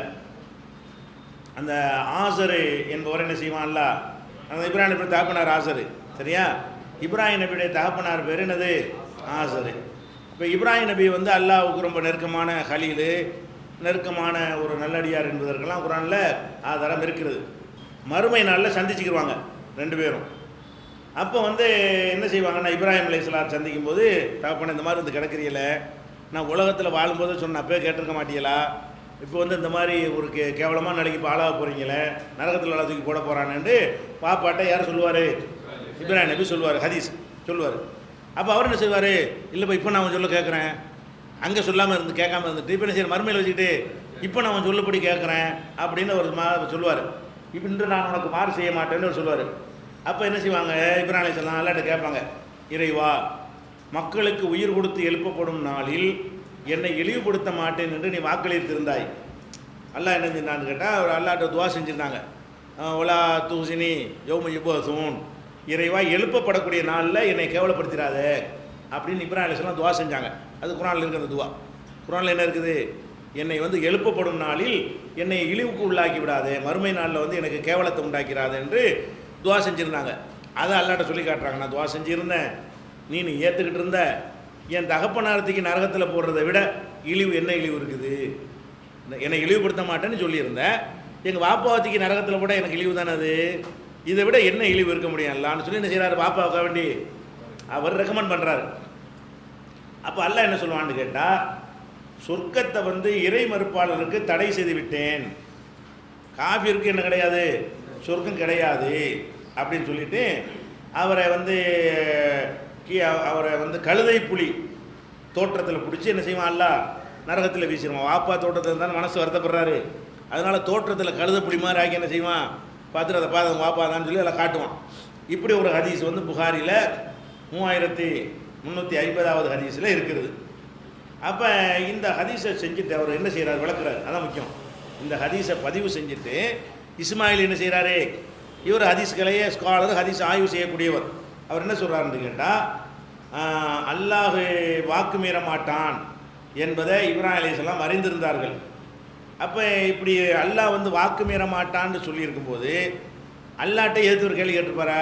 அந்த ஆசரு என்பவர் என்ன செய்வான்ல, அந்த இப்ராஹிம் நபி தகப்பனார் ஆசரு, சரியா? இப்ராஹிம் நபியுடைய தகப்பனார் பேர் என்னது? ஆசரு. இப்போ இப்ராஹிம் நபி வந்து அல்லாஹ்வுக்கு ரொம்ப நெருக்கமான ஹலீலு, நெருக்கமான ஒரு நல்லடியார் என்பதற்கெல்லாம் குரானில் ஆதாரம் இருக்கிறது. மறுமை நாளில் சந்திச்சுக்கிடுவாங்க 2 பேரும். அப்போ வந்து என்ன செய்வாங்கன்னா, இப்ராஹிம் அலைஹிஸ்ஸலாம் சந்திக்கும் போது, தகப்பன இந்த மாதிரி வந்து கிடக்கிறீங்கள, நான் உலகத்தில் வாழும்போது சொன்ன அப்பவே கேட்டிருக்க மாட்டீங்களா, இப்போ வந்து இந்த மாதிரி ஒரு கேவலமாக நிலைக்கு இப்போ ஆளாக போகிறீங்களே, நரகத்தில் ஆளா தூக்கி போட போகிறான்னு பாப்பாட்ட யார் சொல்லுவார்? இப்ராஹிம் நபி சொல்லுவார், ஹதீஸ் சொல்லுவார். அப்போ அவர் என்ன செய்வார்? இல்லைப்பா இப்போ நான் அவன் சொல்ல கேட்குறேன், அங்கே சொல்லாமல் இருந்து கேட்காம இருந்துட்டு இப்போ என்ன செய்ய மறுமையில் வச்சுக்கிட்டு இப்போ நான் அவன் சொல்லப்படி கேட்குறேன் அப்படின்னு ஒரு சொல்லுவார். இப்போ இன்று நான் உனக்கு மாறு செய்ய மாட்டேன்னு ஒரு சொல்லுவார். அப்போ என்ன செய்வாங்க? இப்ராஹிம் அலைஹிஸ்ஸலாம் அல்லாஹ்ட்ட கேட்பாங்க, இறைவா, மக்களுக்கு உயிர் கொடுத்து எழுப்பப்படும் நாளில் என்னை இழிவுபடுத்த மாட்டேன் என்று நீ வாக்களித்திருந்தாய். அல்லாஹ் என்ன செஞ்சான்னு கேட்டால், அவர் அல்லாஹ்ட்ட துவா செஞ்சுருந்தாங்க. ஒலா தூசினி யௌம யுபஅஸூன், இறைவா எழுப்பப்படக்கூடிய நாளில் என்னை கேவலப்படுத்திடாத அப்படின்னு இப்ராஹிம் அலைஹிஸ்ஸலாம் துவா செஞ்சாங்க. அது குரானில் இருக்கிற துவா. குரானில் என்ன இருக்குது? என்னை வந்து எழுப்பப்படும் நாளில் என்னை இழிவுக்கு உள்ளாக்கி விடாது, மறுமை நாளில் வந்து எனக்கு கேவலத்தை உண்டாக்கிறாது என்று துவா செஞ்சுருந்தாங்க. அதை அல்லாஹ்ட்ட சொல்லி காட்டுறாங்க, நான் துவா செஞ்சுருந்தேன், நீ ஏற்றுக்கிட்டு இருந்த, என் தகப்பனாரத்துக்கு நரகத்தில் போடுறதை விட இழிவு என்ன இழிவு இருக்குது, என்னை இழிவுபடுத்த மாட்டேன்னு சொல்லியிருந்தேன், எங்கள் வாப்பாவத்துக்கு நரகத்தில் கூட எனக்கு இழிவு தானே, அது இதை விட என்ன இழிவு இருக்க முடியும் அல்லான்னு சொல்லி என்ன செய்கிறாரு? பாப்பாவுக்க வேண்டி அவர் ரெக்கமெண்ட் பண்ணுறாரு. அப்போ அல்லாஹ் என்ன சொல்லுவான்னு கேட்டால், சொர்க்கத்தை வந்து இறை மறுப்பாளருக்கு தடை செய்து விட்டேன், காஃபிருக்கு என்ன கிடையாது, சொர்க்கம் கிடையாது அப்படின்னு சொல்லிட்டு அவரை வந்து கழுதை புலி தோற்றத்தில் பிடிச்சி என்ன செய்வான்? அல்ல நரகத்தில் வீசிடுவான். வாப்பா தோட்டத்தில் இருந்தாலும் மனசு வருத்தப்படுறாரு, அதனால் தோற்றத்தில் கழுதை புலி மாதிரி ஆக்கி என்ன செய்வான்? பார்த்துட்டு அதை பார்த்து வாப்பா தான் சொல்லி அதில் காட்டுவான். இப்படி ஒரு ஹதீஸ் வந்து புகாரியில் 3350வது ஹதீஸில் இருக்கிறது. அப்போ இந்த ஹதீஸை செஞ்சுட்டு அவர் என்ன செய்கிறார்? விளக்குறாரு. அதான் முக்கியம். இந்த ஹதீஸை பதிவு செஞ்சுட்டு இஸ்மாயில் என்ன செய்கிறாரு? இவர் ஹதீஸ்களையே ஸ்காலர், ஹதீஸ் ஆய்வு செய்யக்கூடியவர். அவர் என்ன சொல்கிறாருன்னு கேட்டால், அல்லாஹ் வாக்கு மீற மாட்டான் என்பதை இப்ராஹிம் அலைஹிஸ்ஸலாம் அறிந்திருந்தார்கள். அப்போ இப்படி அல்லாஹ் வந்து வாக்கு மீற மாட்டான்னு சொல்லியிருக்கும்போது அல்லாட்ட எதிர்த்து ஒரு கேள்வி கேட்டுப்பாரா?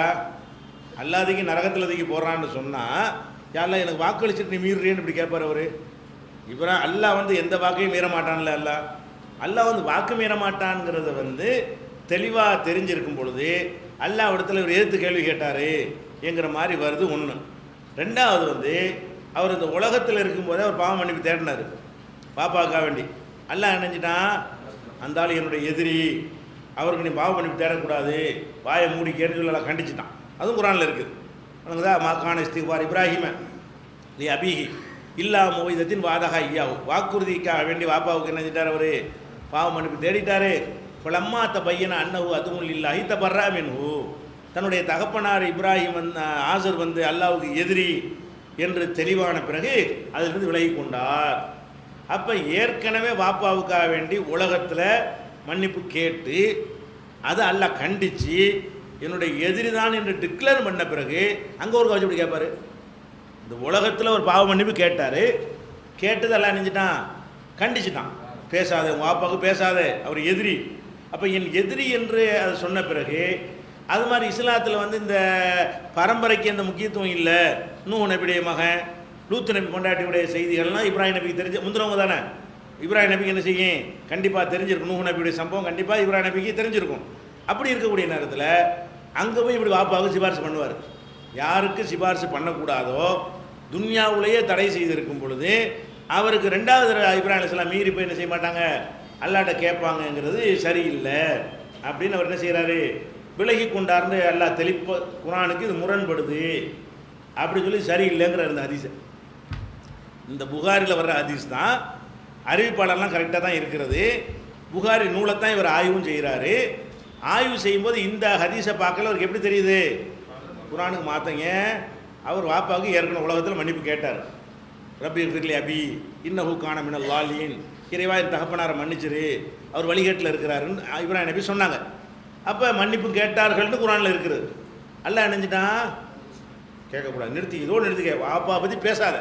அல்லாதைக்கு நரகத்தில் தூக்கி போடுறான்னு சொன்னால், யாரெல்லாம் எனக்கு வாக்களிச்சுட்டு நீ மீறுறேன்னு இப்படி கேட்பார் அவர். அல்லாஹ் வந்து எந்த வாக்கையும் மீற மாட்டான்ல. அல்லாஹ் வந்து வாக்கு மீற மாட்டான்ங்கிறத வந்து தெளிவாக தெரிஞ்சிருக்கும் பொழுது அல்லாஹ் இடத்துல ஒரு எதிர்த்து கேள்வி கேட்டார் என்கிற மாதிரி வருது ஒன்று. ரெண்டாவது வந்து அவர் இந்த உலகத்தில் இருக்கும்போதே அவர் பாவம் மன்னிப்பு தேடினார் பாப்பாவுக்காக வேண்டி. அல்லாஹ் நினைஞ்சிட்டான், அந்த ஆள் என்னுடைய எதிரி, அவருக்கு நீ பாவம் மன்னிப்பு தேடக்கூடாது, வாயை மூடி கேட்டு சொல்லலாம் கண்டிச்சிட்டான். அதுவும் குரானில் இருக்குது. உனக்குதா மாக்கான இஸ்திக்பார் இப்ராஹிம நீ அபிஹி இல்லா மோயிதத்தின் வாதகா ஐயாவும், வாக்குறுதிக்காக வேண்டி வாப்பாவுக்கு என்ன செஞ்சிட்டார் அவர்? பாவம் மன்னிப்பு தேடிட்டார். பலம்மா பையனை அன்னஹு அதுவும் இல்லாஹி தபர்ரா மின்ஹு, தன்னுடைய தகப்பனார் இப்ராஹிம் ஆசர் வந்து அல்லாவுக்கு எதிரி என்று தெளிவான பிறகு அதிலிருந்து விலகி கொண்டார். அப்போ ஏற்கனவே வாப்பாவுக்காக வேண்டி உலகத்தில் மன்னிப்பு கேட்டு அதை அல்லாஹ் கண்டித்து என்னுடைய எதிரி தான் என்று டிக்ளேர் பண்ண பிறகு அங்கே ஒரு கவச்சு இப்படி கேட்பார். இந்த உலகத்தில் ஒரு பாவ மன்னிப்பு கேட்டார், கேட்டது எல்லாம் நினைச்சிட்டான், கண்டிச்சிட்டான், பேசாத உங்கள் வாப்பாவுக்கு பேசாத, அவர் எதிரி. அப்போ என் எதிரி என்று அதை சொன்ன பிறகு அது மாதிரி இஸ்லாத்தில் வந்து இந்த பரம்பரைக்கு எந்த முக்கியத்துவம் இல்லை. நூஹ் நபியுடைய மகன், லூத் நபி கொண்டாட்டியுடைய செய்திகள்லாம் இப்ராஹிம் நபிக்கு தெரிஞ்ச முந்தினவங்க தானே. இப்ராஹிம் நபிக்கு என்ன செய்யும்? கண்டிப்பாக தெரிஞ்சிருக்கும். நூஹ் நபியுடைய சம்பவம் கண்டிப்பாக இப்ராஹிம் நபிக்கு தெரிஞ்சிருக்கும். அப்படி இருக்கக்கூடிய நேரத்தில் அங்கே போய் இப்படி வாப்பாவுக்கு சிபாரிசு பண்ணுவார். யாருக்கு சிபாரிசு பண்ணக்கூடாதோ துன்யாவுலேயே தடை செய்திருக்கும் பொழுது அவருக்கு ரெண்டாவது இப்ராஹிம் அலைஹிஸ்ஸலாம் மீறி போய் என்ன செய்ய மாட்டாங்க, அல்லாட்ட கேட்பாங்கங்கிறது சரியில்லை அப்படின்னு அவர் என்ன செய்கிறாரு? விலகி கொண்டார்னு அல்லாஹ் தெளிப்ப குரானுக்கு இது முரண்படுது அப்படி சொல்லி சரியில்லைங்கிற இந்த ஹதீஸ். இந்த புகாரில் வர்ற ஹதீஸ் தான், அறிவிப்பாளர்லாம் கரெக்டாக தான் இருக்கிறது. புகாரி நூலைத்தான் இவர் ஆய்வும் செய்கிறாரு. ஆய்வு செய்யும்போது இந்த ஹதீஸை பார்க்கல அவருக்கு எப்படி தெரியுது? குரானுக்கு மாற்றங்க. அவர் வாப்பாவுக்கு ஏற்கனவே உலகத்தில் மன்னிப்பு கேட்டார். ரப்பி ஃபிர்லி அபி இன்னஹு கான மினல் லாலின், இறைவா என் தகப்பனாரை மன்னிச்சிரு, அவர் வழிகேட்டில் இருக்கிறாருன்னு இப்ராஹிம் நபி சொன்னாங்க. அப்போ மன்னிப்பு கேட்டார்கள்னு குரானில் இருக்குது. அல்லாஹ் நினைஞ்சிட்டான், கேட்கக்கூடாது, நிறுத்தி, இதோடு நிறுத்திக்க, வாப்பா பற்றி பேசாத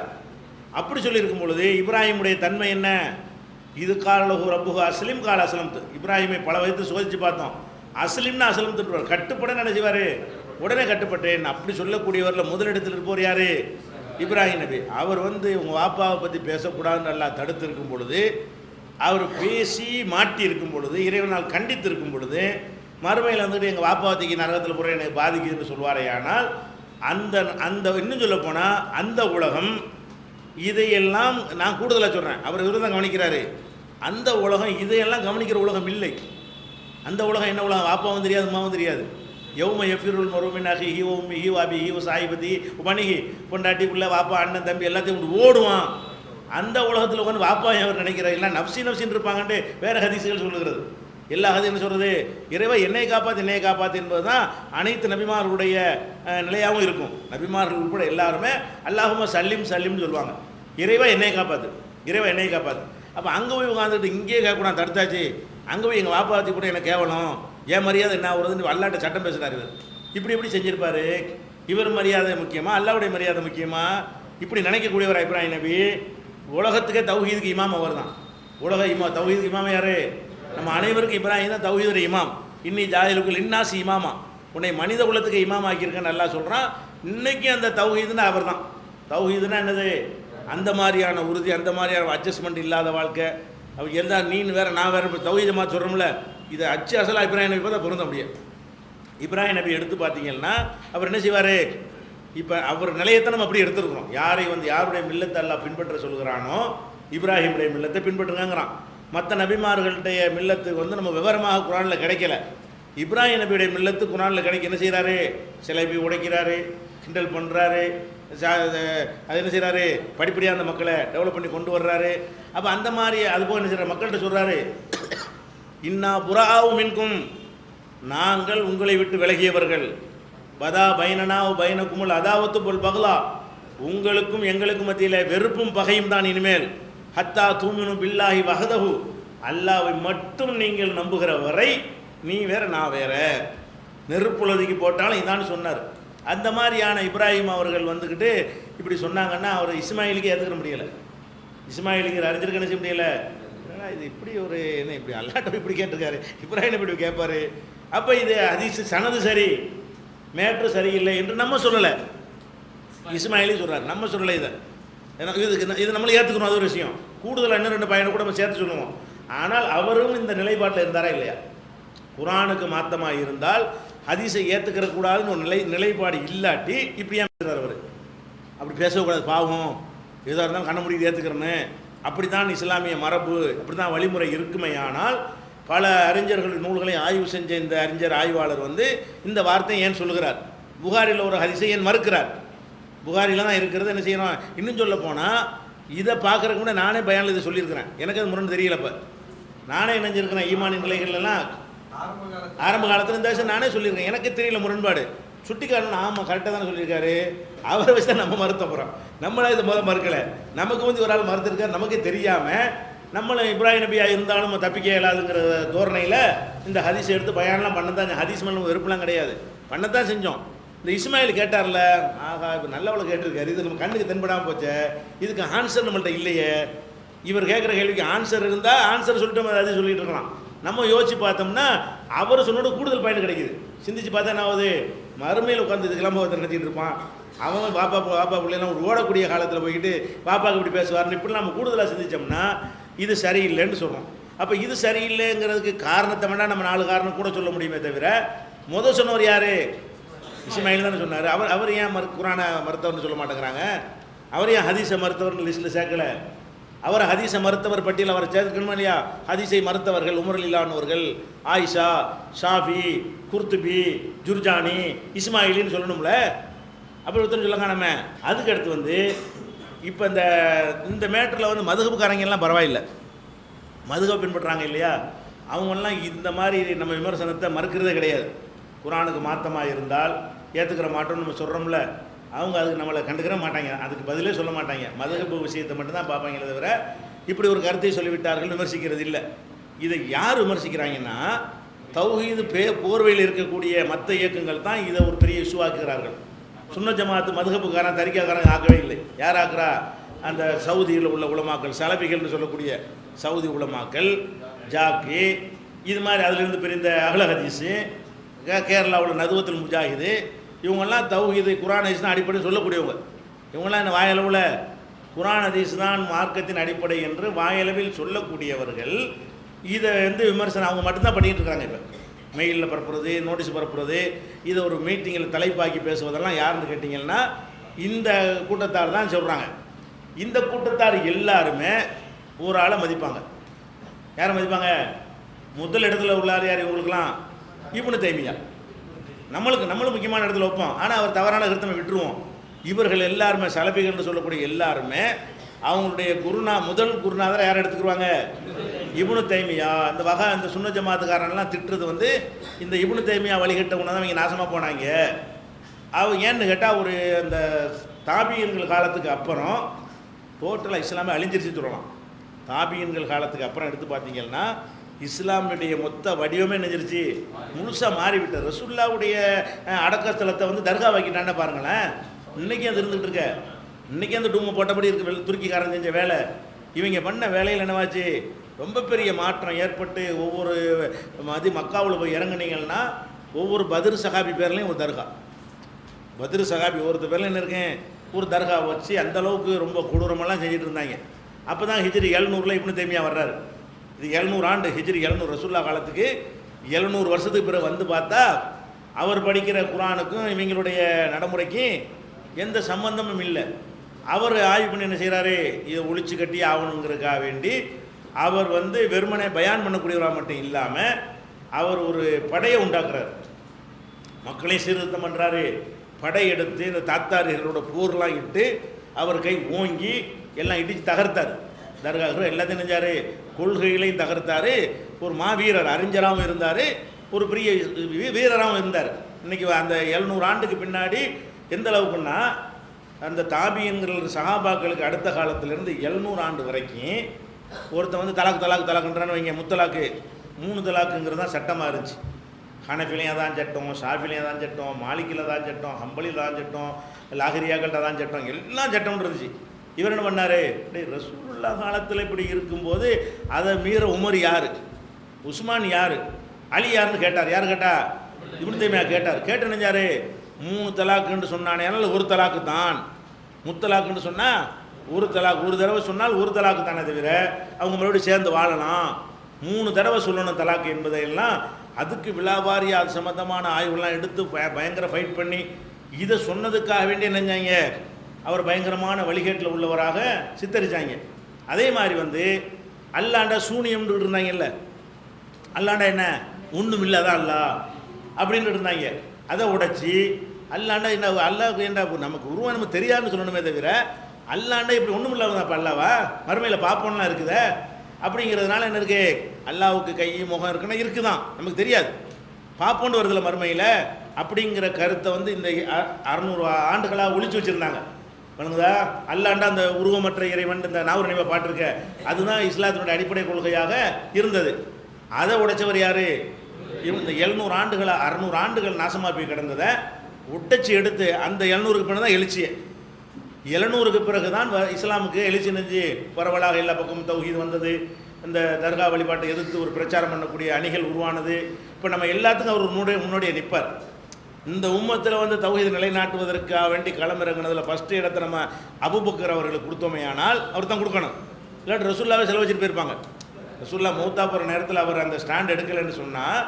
அப்படி சொல்லியிருக்கும் பொழுது இப்ராஹிமுடைய தன்மை என்ன? இது காலகு ரப்புகு அஸ்லிம் கால அஸ்லம். இப்ராஹிமை பல வயது சோதித்து பார்த்தோம். அஸ்லிம்னா அஸ்லம் திட்டுவார், கட்டுப்பட நினைச்சுவார், உடனே கட்டுப்பட்டேன் அப்படி சொல்லக்கூடியவரில் முதலிடத்தில் இருப்பவர் யார்? இப்ராஹிம் நபி. அவர் வந்து உங்கள் வாப்பாவை பற்றி பேசக்கூடாதுன்னு நல்லா தடுத்து இருக்கும் பொழுது, அவர் பேசி மாட்டி இருக்கும் பொழுது, இறைவனால் கண்டித்து இருக்கும் பொழுது, மறுமையில் வந்துட்டு எங்கள் வாப்பாவத்திக்கு நரகத்தில் போகிற எனக்கு பாதிக்குதுன்னு சொல்வாரே. ஆனால் அந்த அந்த இன்னும் சொல்ல போனால் அந்த உலகம் இதையெல்லாம் நான் கூடுதலாக சொல்கிறேன், அவர் விருதம் கவனிக்கிறாரு. அந்த உலகம் இதையெல்லாம் கவனிக்கிற உலகம் இல்லை. அந்த உலகம் என்ன உலகம்? வாப்பாவும் தெரியாது, அம்மாவும் தெரியாது. யௌம எஃபிருல் மருமினாகி ஹீவோ உம்மி ஹீவோ அபி ஹீவோ சாயிபதி பணிகி பொண்டாட்டி பிள்ளை வாப்பா அண்ணன் தம்பி எல்லாத்தையும் கொண்டு ஓடுவான். அந்த உலகத்தில் உட்காந்து வாப்பா அவர் நினைக்கிறார், எல்லாம் நப்சின்னு இருப்பாங்கன்ட்டு வேறு ஹதீஸுகள் சொல்லுகிறது. எல்லா ஹதீஸ் என்ன சொல்கிறது? இறைவா என்னை காப்பாற்று என்பது தான் அனைத்து நபிமார்களுடைய நிலையாகவும் இருக்கும். நபிமார்கள் உட்பட எல்லாருமே அல்லாஹும்ம சல்லிம்னு சொல்லுவாங்க. இறைவா என்னை காப்பாற்று. அப்போ அங்கே போய் உட்காந்துட்டு இங்கேயே கேட்கக்கூடாது, தடுத்தாச்சு, அங்கே போய் எங்கள் வாப்பாத்தி கூட எனக்கு கேவலம், ஏன் மரியாதை என்ன வருதுன்னு அல்லாட்ட சட்டம் பேசுகிறார். இவர் இப்படி செஞ்சிருப்பார். இவர் மரியாதை முக்கியமா, அல்லாவுடைய மரியாதை முக்கியமா? இப்படி நினைக்கக்கூடியவர் இப்ராஹிம் நபி. உலகத்துக்கே தௌஹீதுக்கு இமாம் அவர் தான். தௌஹீதுக்கு இமாம் யார்? நம்ம அனைவருக்கும் இப்ராஹிம் தான் தௌஹீதுடைய இமாம். இன்னி ஜாஹிலுக்குள் இன்னாசி இமாமா, உன்னை மனித குலத்துக்கு இமாம் ஆக்கியிருக்கேன்னு நல்லா சொல்கிறான். இன்றைக்கி அந்த தௌஹீதுன்னா அவர் தான். தௌஹீதுன்னா என்னது? அந்த மாதிரியான உறுதி, அந்த மாதிரியான அட்ஜஸ்ட்மெண்ட் இல்லாத வாழ்க்கை. அவர் எந்த நீ வேறு நான் வேறு தௌஹீதமாக சொல்கிறோம்ல, இதை அச்சு அசலாக இப்ராஹிம் நபி தான் பொருந்த முடியும். இப்ராஹிம் நபி எடுத்து பார்த்தீங்கன்னா அவர் என்ன செய்வார்? இப்போ அவர் நிலையத்தை நம்ம அப்படி எடுத்துருக்குறோம். யாருடைய மில்லத்தை எல்லாம் பின்பற்ற சொல்கிறானோ இப்ராஹிமுடைய மில்லத்தை பின்பற்றுங்கிறான். மற்ற நபிமார்களுடைய மில்லத்துக்கு வந்து நம்ம விவரமாக குரானில் கிடைக்கல. இப்ராஹிம் நபியுடைய மில்லத்து குரானில் கிடைக்க என்ன செய்கிறாரு? சிலைபி உடைக்கிறாரு, கிண்டல் பண்ணுறாரு, அது என்ன செய்கிறாரு? படிப்படியாக அந்த மக்களை டெவலப் பண்ணி கொண்டு வர்றாரு. அப்போ அந்த மாதிரி அதுபோல் என்ன செய்கிறார்? மக்கள்கிட்ட சொல்கிறாரு, இன்னா புராவு மின்கும், நாங்கள் உங்களை விட்டு விலகியவர்கள், பதா பைனனா பைனக்குமுல் அதாவத்து போல் பகலா, உங்களுக்கும் எங்களுக்கும் மத்தியில் வெறுப்பும் பகையும் தான் இனிமேல், ஹத்தா தூமினு பில்லாஹி வஹதஹு, அல்லாஹ்வை மட்டும் நீங்கள் நம்புகிற வரை நீ வேற நான் வேற. நெருப்புலதுக்கு போட்டாலும் இதான்னு சொன்னார். அந்த மாதிரியான இப்ராஹிம் அவர்கள் வந்துக்கிட்டு இப்படி சொன்னாங்கன்னா அவர் இஸ்மாயிலுக்கு ஏற்றுக்க முடியலை. இஸ்மாயிலுக்கு அறிஞருக்கு என்ன செய்ய முடியலை. இது இப்படி ஒரு என்ன இப்படி அல்லாட்ட இப்படி கேட்டிருக்காரு, இப்ராஹிம் இப்படி கேட்பார். அப்போ இது ஹதீஸ் சனது சரி மேட்ரு சரியில்லை என்று நம்ம சொல்லலை, இஸ்மாயிலே சொல்கிறார், நம்ம சொல்லலை. இதை இது நம்மளை ஏற்றுக்கணும், அது ஒரு விஷயம். கூடுதலாக இன்னும் 2 பையனை கூட நம்ம சேர்த்து சொல்லுவோம். ஆனால் அவரும் இந்த நிலைப்பாட்டில் இருந்தாரா இல்லையா? குரானுக்கு மாத்தமாக இருந்தால் ஹதீஸை ஏற்றுக்கிற கூடாதுன்னு ஒரு நிலைப்பாடு இல்லாட்டி இப்படி ஏன் பேசுகிறார் அவர்? அப்படி பேசக்கூடாது, பாவம், எதாக இருந்தாலும் கண்ண முடிவு ஏற்றுக்கிறேன்னு. அப்படி தான் இஸ்லாமிய மரபு, அப்படி தான் வழிமுறை இருக்குமையானால் பல அறிஞர்கள் நூல்களை ஆய்வு செஞ்ச இந்த அறிஞர் ஆய்வாளர் வந்து இந்த வார்த்தையை ஏன் சொல்லுகிறார்? புகாரில் ஒரு ஹதீஸை ஏன் மறுக்கிறார்? புகாரில் தான் இருக்கிறது. என்ன செய்யணும்? இன்னும் சொல்ல போனால் இதை பார்க்குறதுக்கு முன்னாடி நானே பயானில் இதை சொல்லியிருக்கிறேன். எனக்கு அது முரண் தெரியலப்போ நானே இணைஞ்சிருக்கிறேன். ஈமானின் நிலைகள்லாம் ஆரம்ப காலத்தில் இந்த விஷயம் நானே சொல்லியிருக்கேன். எனக்கு தெரியல முரண்பாடு. சுட்டிக்காரன் ஆமாம் கரெக்டாக தானே சொல்லியிருக்காரு, அவரை வச்சு தான் நம்ம மறுத்த போகிறோம். நம்மளே இதை மறுக்கலை. நமக்கு வந்து ஒரு ஆள் மறுத்துருக்காரு, நமக்கு தெரியாமல் நம்மளை இப்ராஹிம் நபியாக இருந்தாலும் நம்ம தப்பிக்க இயலாதுங்கிற தோரணையில் இந்த ஹதீஸை எடுத்து பயானெலாம் பண்ணதான். ஹதீஸ் மேலே வெறுப்புலாம் கிடையாது, பண்ணத்தான் செஞ்சோம். இந்த இஸ்மாயில் கேட்டார்ல, ஆகா இப்போ நல்லவளை கேட்டிருக்காரு, இது நம்ம கண்ணுக்கு தென்படாமல் போச்சே, இதுக்கு ஆன்சர் நம்மள்ட்ட இல்லையே. இவர் கேட்குற கேள்விக்கு ஆன்சர் இருந்தால் ஆன்சர் சொல்லிட்டு நம்ம அதை சொல்லிட்டு இருக்கலாம். நம்ம யோசிச்சு பார்த்தோம்னா அவர் சொன்னோட கூடுதல் பாயிண்ட் கிடைக்குது. சிந்திச்சு பார்த்தா என்ன ஆகுது? மறுமையில் உட்காந்து இதுக்கெல்லாம் ஒருத்தர் நடத்திட்டு இருப்பான். அவன் பாப்பா பிள்ளைலாம் ஒரு ஓடக்கூடிய காலத்தில் போய்கிட்டு பாப்பாவுக்கு இப்படி பேசுவார்னு இப்படி நம்ம கூடுதலாக சிந்திச்சோம்னா இது சரியில்லைன்னு சொல்கிறோம். அப்போ இது சரியில்லைங்கிறதுக்கு காரணத்தை வேணால் நம்ம 4 காரணம் கூட சொல்ல முடியுமே தவிர, முதல் சொன்னவர் யார்? இஸ்மாயில் தானே சொன்னார். அவர் ஏன் குரானை மருத்துவர்னு சொல்ல மாட்டேங்கிறாங்க? அவர் ஏன் ஹதீஸை மருத்துவர்னு லிஸ்ட்டில் சேர்க்கலை? அவர் ஹதீஸை மறுத்தவர் பட்டியல் அவரை சேர்க்கணுமா இல்லையா? ஹதீஸை மறுத்தவர்கள் உமர்லில்லானவர்கள், ஆயிஷா, ஷாஃபி, குர்துபி, ஜுர்ஜானி, இஸ்மாயிலின்னு சொல்லணும்ல. அப்படி ஒருத்தர் சொல்லுங்க நம்ம. அதுக்கு அடுத்து வந்து இப்போ இந்த மேட்டரில் வந்து மதுகப்புக்காரங்கெல்லாம் பரவாயில்லை, மதுகப் பின்பற்றுறாங்க இல்லையா, அவங்கெல்லாம் இந்த மாதிரி நம்ம விமர்சனத்தை மறுக்கிறதே கிடையாது. குரானுக்கு மாற்றமாக இருந்தால் ஏற்றுக்கிற மாட்டோம்னு நம்ம சொல்கிறோம்ல, அவங்க அதுக்கு நம்மளை கண்டுக்கிற மாட்டாங்க, அதுக்கு பதிலே சொல்ல மாட்டாங்க. மதுகப்பு விஷயத்தை மட்டும்தான் பார்ப்பாங்களே தவிர இப்படி ஒரு கருத்தை சொல்லிவிட்டார்கள் விமர்சிக்கிறது இல்லை. இதை யார் விமர்சிக்கிறாங்கன்னா தௌஹீது போர்வையில் இருக்கக்கூடிய மற்ற இயக்கங்கள் தான் இதை ஒரு பெரிய இஷ்யூ ஆக்குகிறார்கள். சுன்ன ஜமாத்து மதுகப்புக்காரன் தரிக்காக்காரன் ஆக்கவே இல்லை. யார் ஆக்குறா? அந்த சவுதியில் உள்ள உலமாக்கள், சலபிகள்னு சொல்லக்கூடிய சவுதி உலமாக்கள், ஜாக்கி, இது மாதிரி அதிலிருந்து பிரிந்த அஹ்ல ஹதீஸு, கேரளாவில் நதுவத்துல் முஜாஹிது, இவங்கெல்லாம் தௌஹீது குரான் ஹதீஸ் தான் அடிப்படை சொல்லக்கூடியவங்க. இவங்கெல்லாம் என்ன வாயளவில் குரான் ஹதீஸ் தான் மார்க்கத்தின் அடிப்படை என்று வாயளவில் சொல்லக்கூடியவர்கள் இதை வந்து விமர்சனம் அவங்க மட்டும்தான் பண்ணிகிட்டு இருக்காங்க. இப்போ மெயிலில் பரப்புறது, நோட்டீஸ் பரப்புறது, இதை ஒரு மீட்டிங்கில் தலைப்பாக்கி பேசுவதெல்லாம் யாருன்னு கேட்டிங்கன்னா இந்த கூட்டத்தார் தான் சொல்கிறாங்க. இந்த கூட்டத்தார் எல்லாருமே ஒரு ஆளை மதிப்பாங்க. யாரை மதிப்பாங்க? முதல் இடத்துல உள்ளார் யார் இவங்களுக்கெல்லாம்? இப்னு தைமியா. நம்மளும் முக்கியமான இடத்துல வைப்போம், ஆனால் அவர் தவறான கருத்தை விட்டுருவோம். இவர்கள் எல்லாருமே சலபிகள்னு சொல்லக்கூடிய எல்லாருமே அவங்களுடைய முதல் குருநாதரை யாரை எடுத்துக்குருவாங்க? இப்னு தைமியா. இந்த சுன்ன ஜமாத்துக்காரன்லாம் திட்டுறது வந்து இந்த இப்னு தைமியா வழிகட்டவங்க தான் இவங்க நாசமாக போனாங்க. அவங்க ஏன்னு கேட்டால் ஒரு அந்த தாபியன்கள் காலத்துக்கு அப்புறம் டோட்டலாக இஸ்லாமே அழிஞ்சிருச்சுன்னு சொல்லலாம். தாபியன்கள் காலத்துக்கு அப்புறம் எடுத்து பார்த்தீங்கன்னா இஸ்லாமுடைய மொத்த வடிவமே நெஞ்சிருச்சு, முழுசாக மாறிவிட்டார். ரசூலுல்லாவுடைய அடக்கஸ்தலத்தை வந்து தர்கா வைக்கிட்டான்னு பாருங்களேன். இன்றைக்கி அது இருந்துகிட்டு இருக்க. இன்றைக்கி அந்த டூமை போட்டபடி இருக்கு. துருக்கிக்காரன் செஞ்ச வேலை, இவங்க பண்ண வேலையில் என்னவாச்சு? ரொம்ப பெரிய மாற்றம் ஏற்பட்டு ஒவ்வொரு மக்காவில் போய் இறங்குனீங்கன்னா ஒவ்வொரு பத்ர் சஹாபி பேர்லையும் ஒரு தர்கா, பத்ர் சஹாபி ஒருத்தர் பேரில் என்ன இருக்கேன் ஒரு தர்கா வச்சு அந்தளவுக்கு ரொம்ப கொடூரமெல்லாம் செஞ்சுட்டு இருந்தாங்க. அப்போ தான் ஹிஜ்ரி 700 இப்னு தைமியா வர்றாரு. இது 700 ஆண்டு, ஹிஜ்ரி 700 ரசூல்லா காலத்துக்கு 700 வருஷத்துக்கு பிறகு வந்து பார்த்தா அவர் படிக்கிற குரானுக்கும் இவங்களுடைய நடைமுறைக்கும் எந்த சம்பந்தமும் இல்லை. அவர் ஆய்வு பண்ணி என்ன செய்கிறாரு? இதை ஒழிச்சு கட்டி ஆகணுங்கிறதுக்காக வேண்டி அவர் வந்து வெறுமனே பயான் பண்ணக்கூடியவராக மட்டும் இல்லாமல் அவர் ஒரு படையை உண்டாக்குறாரு, மக்களையும் சீர்திருத்தம் பண்ணுறாரு. படையெடுத்து இந்த தாத்தாரிகளோட போர்லாம் இட்டு அவர் கை ஓங்கி எல்லாம் இடித்து தகர்த்தார். தர்காக்கள் எல்லாத்தையும் நினைஞ்சார், கொள்கைகளையும் தகர்த்தார். ஒரு மாவீரர், அறிஞராகவும் இருந்தார், ஒரு பெரிய வீரராகவும் இருந்தார். இன்றைக்கி அந்த 700 ஆண்டுக்கு பின்னாடி எந்த அளவுக்குன்னா அந்த தாபியன்கிற சஹாபாக்களுக்கு அடுத்த காலத்திலேருந்து 700 ஆண்டு வரைக்கும் ஒருத்தன் வந்து தலாக்குன்றான்னு வைங்க, முத்தலாக்கு 3 தலாக்குங்கிறது தான் சட்டமாக இருந்துச்சு. ஹனஃபிலையும் தான் சட்டம், ஷாஃபிலையும் தான் சட்டம், மாலிக்கில் தான் சட்டம், ஹம்பலியில் தான் சட்டம், லாகிரியாக்கள்கிட்ட தான் சட்டம், எல்லாம் சட்டம் இருந்துச்சு. இவர் என்ன பண்ணார், ரசூலுல்லாஹ் காலத்தில் இப்படி இருக்கும்போது அதை மீற உமர் யார், உஸ்மான் யார், அலி யாருன்னு கேட்டார். யார் கேட்டா? இப்னு தைமியா கேட்டார். கேட்டு நினைஞ்சாரு, 3 தலாக்குன்னு சொன்னானே, அதனால் 1 தலாக்கு தான். முத்தலாக்குன்னு சொன்னால் 1 தலாக்கு, ஒரு தடவை சொன்னால் 1 தலாக்கு தானே தவிர அவங்க மறுபடியும் சேர்ந்து வாழலாம். 3 தடவை சொல்லணும் தலாக்கு என்பதையெல்லாம் அதுக்கு விழாவாரி அது சம்மந்தமான ஆய்வுலாம் எடுத்து பயங்கர ஃபைட் பண்ணி இதை சொன்னதுக்காக வேண்டிய நினைஞ்சாங்க அவர் பயங்கரமான வழிகேட்டில் உள்ளவராக சித்தரித்தாங்க. அதே மாதிரி வந்து அல்லாண்டா சூனியம்னு இருந்தாங்கல்ல, அல்லாண்டா என்ன ஒன்றும் இல்லாதான் அல்லா அப்படின்னு இருந்தாங்க. அதை உடைச்சி அல்லாண்டா என்ன அல்லாவுக்கு என்ன நமக்கு உருவம் நமக்கு தெரியாதுன்னு சொல்லணுமே தவிர அல்லாண்டா இப்படி ஒன்றும் இல்லாமல் அப்போ அல்லாவா மறுமையில் பார்ப்போம்லாம் இருக்குதே அப்படிங்கிறதுனால என்ன இருக்கு, அல்லாவுக்கு கை முகம் இருக்குன்னா இருக்குதான், நமக்கு தெரியாது, பார்ப்போன்னு வருதில்ல மறுமையில் அப்படிங்கிற கருத்தை வந்து இந்த 600 ஆண்டுகளாக ஒழிச்சு வச்சுருந்தாங்க. வணங்குதா அல்லாண்டா அந்த உருவமற்ற இறைவன் இந்த நாவூர் நினைவாக பாட்டிருக்க அதுதான் இஸ்லாத்தினுடைய அடிப்படை கொள்கையாக இருந்தது. அதை உடைச்சவர் யார்? இந்த 700 ஆண்டுகளை 600 ஆண்டுகள் நாசமாக போய் கிடந்ததை உடைச்சி எடுத்து அந்த 700க்கு பிறகு தான் எழுச்சியை, 700க்கு பிறகு தான் இஸ்லாமுக்கு எழுச்சி நெஞ்சு பரவலாக எல்லா பக்கமும் தௌஹீத் வந்தது. இந்த தர்கா வழிபாட்டை எதிர்த்து ஒரு பிரச்சாரம் பண்ணக்கூடிய அணிகள் உருவானது. இப்போ நம்ம எல்லாத்துக்கும் அவர் முன்னோடியே நிற்பார். இந்த உம்மத்தில் வந்து தௌஹீத் நிலைநாட்டுவதற்காக வேண்டி களமிறங்கினதில் ஃபஸ்ட்டு இடத்தை நம்ம அபூபக்கர் அவர்களுக்கு கொடுத்தோமே ஆனால் அவர் தான் கொடுக்கணும், இல்லாட்டி ரசூல்லாவே செலவு வச்சுட்டு போயிருப்பாங்க. ரசூல்லா மூத்தா போகிற நேரத்தில் அவர் அந்த ஸ்டாண்ட் எடுக்கலைன்னு சொன்னால்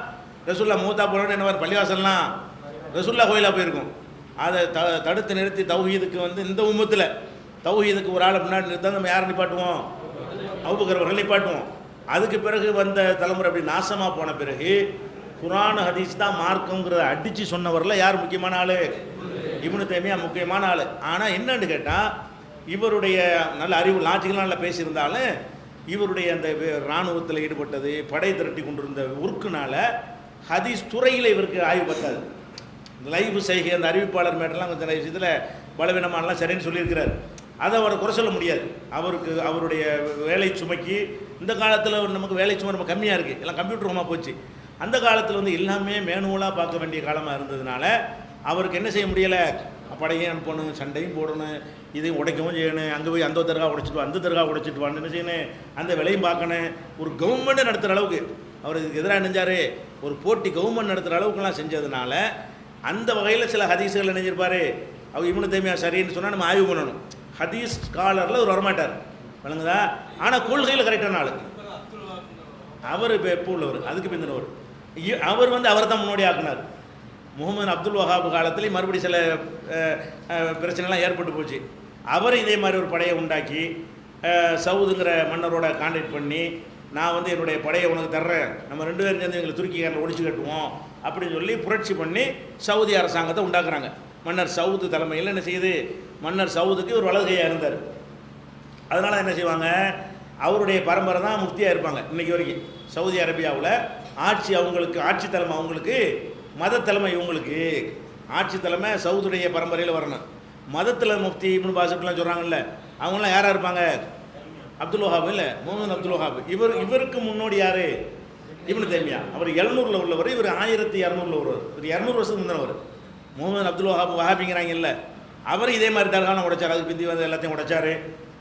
ரசூல்லா மூத்தா போகிறோன்னு என்ன பள்ளிவாசல்லாம் ரசூல்லா கோயிலாக போயிருக்கும். அதை தடுத்து நிறுத்தி தௌஹீதுக்கு வந்து இந்த உம்மத்தில் தௌஹீதுக்கு ஒரு ஆளை முன்னாடி நிறுத்தா நம்ம யாரை நிப்பாட்டுவோம்? அபூபக்கர் அவர்கள் நிப்பாட்டுவோம். அதுக்கு பிறகு வந்த தலைமுறை அப்படி நாசமாக போன பிறகு குர்ஆன் ஹதீஸ் தான் மார்க்கங்கிறத அடித்து சொன்னவரில் யார் முக்கியமான ஆள்? இப்னு தைமியா முக்கியமான ஆள். ஆனால் என்னன்னு கேட்டால் இவருடைய நல்ல அறிவு லாஜிக்கெலாம் நல்லா பேசியிருந்தாலும் இவருடைய அந்த இராணுவத்தில் ஈடுபட்டது படை திரட்டி கொண்டிருந்த உருக்குனால ஹதீஸ் துறையில் இவருக்கு ஆய்வு பத்தாது. லைவ் செய்கை அந்த அறிவிப்பாளர் மேட்டெல்லாம் கொஞ்சம் விஷயத்தில் பலவீனமானலாம் சரின்னு சொல்லியிருக்கிறார். அதை அவரை குறை சொல்ல முடியாது. அவருக்கு அவருடைய வேலை சுமைக்கு இந்த காலத்தில் நமக்கு வேலை சுமை ரொம்ப கம்மியாக இருக்குது, எல்லாம் கம்ப்யூட்டர் ரூமாக போச்சு. அந்த காலத்தில் வந்து எல்லாமே மேனுவலாக பார்க்க வேண்டிய காலமாக இருந்ததுனால அவருக்கு என்ன செய்ய முடியலை, படையும் அனுப்பணும், சண்டையும் போடணும், இதையும் உடைக்கவும் செய்யணும், அங்கே போய் அந்த தர்கா உடைச்சிட்டு அந்த தர்கா உடைச்சிட்டு வான்னு என்ன செய்யணும், அந்த விலையும் பார்க்கணும். ஒரு கவர்மெண்ட்டை நடத்துகிற அளவுக்கு அவர் இதுக்கு எதிராக நினைஞ்சார். ஒரு போட்டி கவர்மெண்ட் நடத்துகிற அளவுக்குலாம் செஞ்சதுனால அந்த வகையில் சில ஹதீஸுகள் நினைஞ்சிருப்பார். அவர் இப்னு தைமியா சரின்னு சொன்னால் நம்ம ஆய்வு பண்ணணும். ஹதீஸ் ஸ்காலரில் ஒரு வரமாட்டார், வழங்குதா. ஆனால் கொள்கையில் கரெக்டான ஆள் அவர். இப்போ எப்போ உள்ளவர், அதுக்கு பிந்தினவர். அவர் வந்து அவர் தான் முன்னோடி ஆக்குனார். முகமது அப்துல் வஹாப் காலத்துலேயும் மறுபடியும் சில பிரச்சனைலாம் ஏற்பட்டு போச்சு. அவர் இதே மாதிரி ஒரு படையை உண்டாக்கி சவுதுங்கிற மன்னரோட கான்டாக்ட் பண்ணி நான் வந்து என்னுடைய படையை உனக்கு தர்றேன், நம்ம 2 பேரும் சேர்ந்து எங்களை துருக்கிக்காரனை ஒழிச்சு கட்டுவோம் அப்படின்னு சொல்லி புரட்சி பண்ணி சவுதி அரசாங்கத்தை உண்டாக்குறாங்க. மன்னர் சவுது தலைமையில் என்ன செய்யுது, மன்னர் சவுதுக்கு ஒரு வலதுகையாக இருந்தார். அதனால் என்ன செய்வாங்க, அவருடைய பரம்பரை தான் முஃப்தியாக இருப்பாங்க இன்றைக்கி வரைக்கும். சவுதி அரேபியாவில் ஆட்சி அவங்களுக்கு, ஆட்சி தலைமை அவங்களுக்கு, மத தலைமை இவங்களுக்கு. ஆட்சி தலைமை சவுதுடைய பரம்பரையில் வரணும். மதத்தில் முஃப்தி இப்னு பாசிப்லாம் சொல்கிறாங்கல்ல, அவங்களாம் யாராக இருப்பாங்க? அப்துல் வஹாப் இல்லை, முகமது அப்துல் வஹாப். இவருக்கு முன்னோடி யார்? இப்னு தைமியா. அவர் 700ல் உள்ளவர், இவர் 1200ல் உள்ளவர். இவர் 200 வருஷத்துக்கு முந்தினவர். முகமது அப்துல் வஹாப் வஹாபிங்கிறாங்க இல்லை, அவர் இதே மாதிரி தர்கான உடைச்சார், அதுக்கு பிந்தி வந்து எல்லாத்தையும் உடைச்சார்,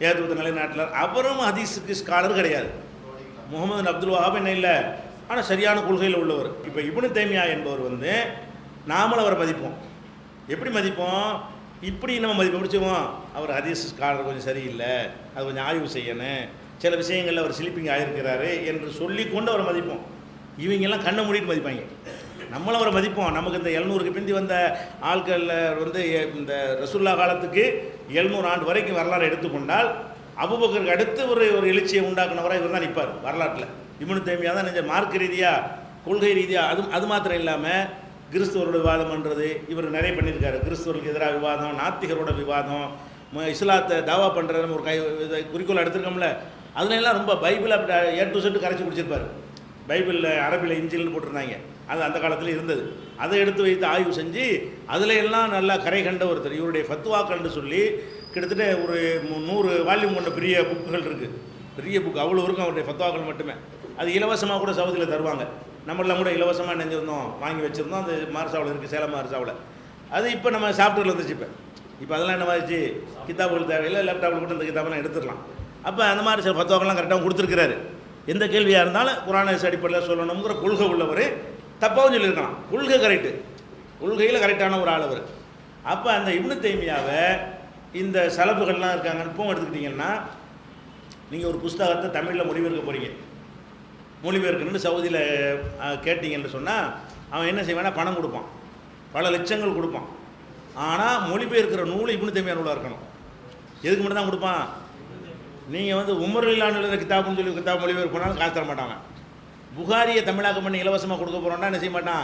ஏற்றுவத்த நிலைநாட்டில். அவரும் ஹதீஸுக்கு ஸ்காலர் கிடையாது. முகமது அப்துல் வஹாப் என்ன இல்லை, ஆனால் சரியான கொள்கையில் உள்ளவர். இப்போ இப்னு தைமியா என்பவர் வந்து நாமளும் அவரை மதிப்போம். எப்படி மதிப்போம்? இப்படி நம்ம மதிப்பு பிடிச்சிவோம், அவர் ஹதீஸ் ஸ்காலர் கொஞ்சம் சரியில்லை, அது கொஞ்சம் ஆய்வு செய்யணும், சில விஷயங்களில் அவர் ஸ்லீப்பிங் ஆகிருக்கிறாரு என்று சொல்லி கொண்டு அவரை மதிப்போம். இவங்கெல்லாம் கண்ணை மூடிட்டு மதிப்பாங்க. நம்மளும் அவரை மதிப்போம். நமக்கு இந்த 700க்கு பிந்தி வந்த ஆட்களில் வந்து இந்த ரசூல்லா காலத்துக்கு 700 ஆண்டு வரைக்கும் வரலாறு எடுத்துக்கொண்டால் அபூபக்கருக்கு அடுத்து ஒரு எழுச்சியை உண்டாக்குனவராக இவர் தான் நிற்பார் வரலாற்றில். இப்னு தைமியா தான் நினைச்ச மார்க்க ரீதியாக, கொள்கை ரீதியாக. அது மாத்திரம் இல்லாமல் கிறிஸ்துவரோட விவாதம் பண்ணுறது இவர் நிறைய பண்ணியிருக்காரு. கிறிஸ்துவர்களுக்கு எதிராக விவாதம், நாத்திகரோட விவாதம், இஸ்லாத்தை தாவா பண்ணுறது ஒரு குறிக்கோள் எடுத்துருக்கோம்ல, அதுலாம் ரொம்ப பைபிள் அப்படி A to Z கரைச்சி குடிச்சிருப்பார். பைபிளில் அரபியில் இஞ்சில்னு போட்டிருந்தாங்க, அது அந்த காலத்தில் இருந்தது. அதை எடுத்து வைத்து ஆய்வு செஞ்சு அதில் எல்லாம் நல்லா கரை கண்ட ஒருத்தர். இவருடைய ஃபத்வாக்கள்னு சொல்லி கிட்டத்தட்ட ஒரு 100 வால்யூம் கொண்ட பெரிய புக்குகள் இருக்குது. பெரிய புக் அவ்வளோ இருக்கும் அவருடைய ஃபத்வாக்கள் மட்டுமே. அது இலவசமாக கூட சவுதியில் தருவாங்க. நம்மளாம் கூட இலவசமாக நினைஞ்சிருந்தோம், வாங்கி வச்சுருந்தோம். அந்த மார்சாவில் இருக்குது, சேலம் மார்சாவில். அது இப்போ நம்ம சாஃப்ட்வேரில் வந்துச்சு. இப்போ அதெல்லாம் என்ன மாதிரிச்சு, கிதாபுகள் தேவையில்லை, லேப்டாப்பில் கூட இந்த கிதாபெல்லாம் எடுத்துடலாம். அப்போ அந்த மாதிரி சில ஃபத்வாக்கெல்லாம் கரெக்டாக கொடுத்துருக்கிறாரு. எந்த கேள்வியாக இருந்தாலும் குர்ஆன் அடிப்படையில் சொல்லணுங்கிற கொள்கை உள்ளவர். தப்பாகவும் சொல்லியிருக்கலாம், கொள்கை கரெக்டு, கொள்கையில் கரெக்டான ஒரு ஆள் அவர். அப்போ அந்த இப்னு தைமியாவை இந்த சலப்புகள்லாம் இருக்காங்க. இப்பவும் எடுத்துக்கிட்டிங்கன்னா, நீங்கள் ஒரு புஸ்தகத்தை தமிழில் மொழிபெயர்க்க போகிறீங்க, மொழிபெயர்க்கணுன்னு சவுதியில் கேட்டிங்கன்னு சொன்னால் அவன் என்ன செய்வானா, பணம் கொடுப்பான், பல லட்சங்கள் கொடுப்பான். ஆனால் மொழிபெயர்க்கிற நூல் இப்னு தைமியா நூலாக இருக்கணும். எதுக்கு மட்டும் தான் கொடுப்பான்? நீங்கள் வந்து உமரில்லான்னு எழுதுகிற கிதாபுன்னு சொல்லி கிதாப் மொழிபெயர்ப்பு போனாலும் காசு தர மாட்டாங்க. புகாரியை தமிழாக்கம் பண்ணி இலவசமாக கொடுக்க போகிறோன்னா என்ன செய்ய மாட்டான்,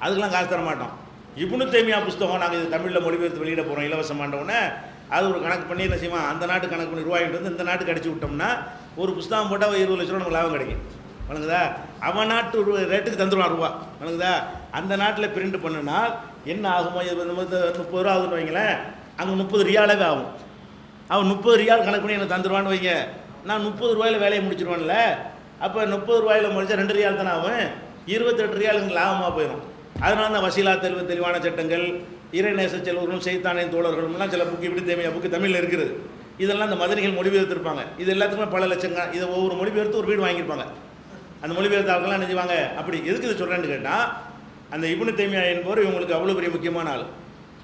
அதுக்கெலாம் காசு தர மாட்டோம். இப்னு தைமியா புஸ்தகம் நாங்கள் இது தமிழில் மொழிபெயர்த்து வெளியிட போகிறோம் இலவசமானவுடனே அது ஒரு கணக்கு பண்ணி என்ன செய்வான், அந்த நாட்டு கணக்கு பண்ணி ரூபாய்ட்டு வந்து இந்த நாட்டுக்கு அடிச்சு விட்டோம்னா ஒரு புஸ்தகம் போட்டால் 20 லட்ச ரூபா நமக்கு லாபம் கிடைக்கும். வணங்குதா? அவன் நாட்டு ரேட்டுக்கு தந்துடுவான் ரூபா. வணங்குதா? அந்த நாட்டில் பிரிண்ட் பண்ணினால் என்ன ஆகுமோ, இது 30 ரூபா ஆகுதுன்னு வைங்களேன், அங்கே 30 ரியாலாகவே ஆகும். அவன் 30 ரியால் கணக்கு பண்ணி எனக்கு தந்துடுவான்னு வைங்க, நான் 30 ரூபாயில் வேலையை முடிச்சிடுவான்ல. அப்போ 30 ரூபாயில் முடிச்சா 2 ரியால் தானே ஆகும், 28 ரியாலுக்கு லாபமாக போயிடும். அதனால தான் வசீலா தெளிவான சட்டங்கள், இறைநேச செல்வர்களும் செய்தானின் தோழர்களும்லாம் சில புக்கு இப்படி தேவையா புக்கு தமிழில் இருக்குது. இதெல்லாம் அந்த மதனிகள் மொழிபெயர்த்திருப்பாங்க. இது எல்லாத்துக்குமே பல லட்சங்க. இதை ஒவ்வொரு மொழிபெயர்த்து ஒரு வீடு வாங்கியிருப்பாங்க. அந்த மொழிபெயர்த்த ஆட்கள்லாம் என்ன செய்வாங்க, அப்படி எதுக்கு இது சொல்கிறேன்னு கேட்டால், அந்த இப்னு தைமியா என்பவர் இவங்களுக்கு அவ்வளோ பெரிய முக்கியமான ஆள்.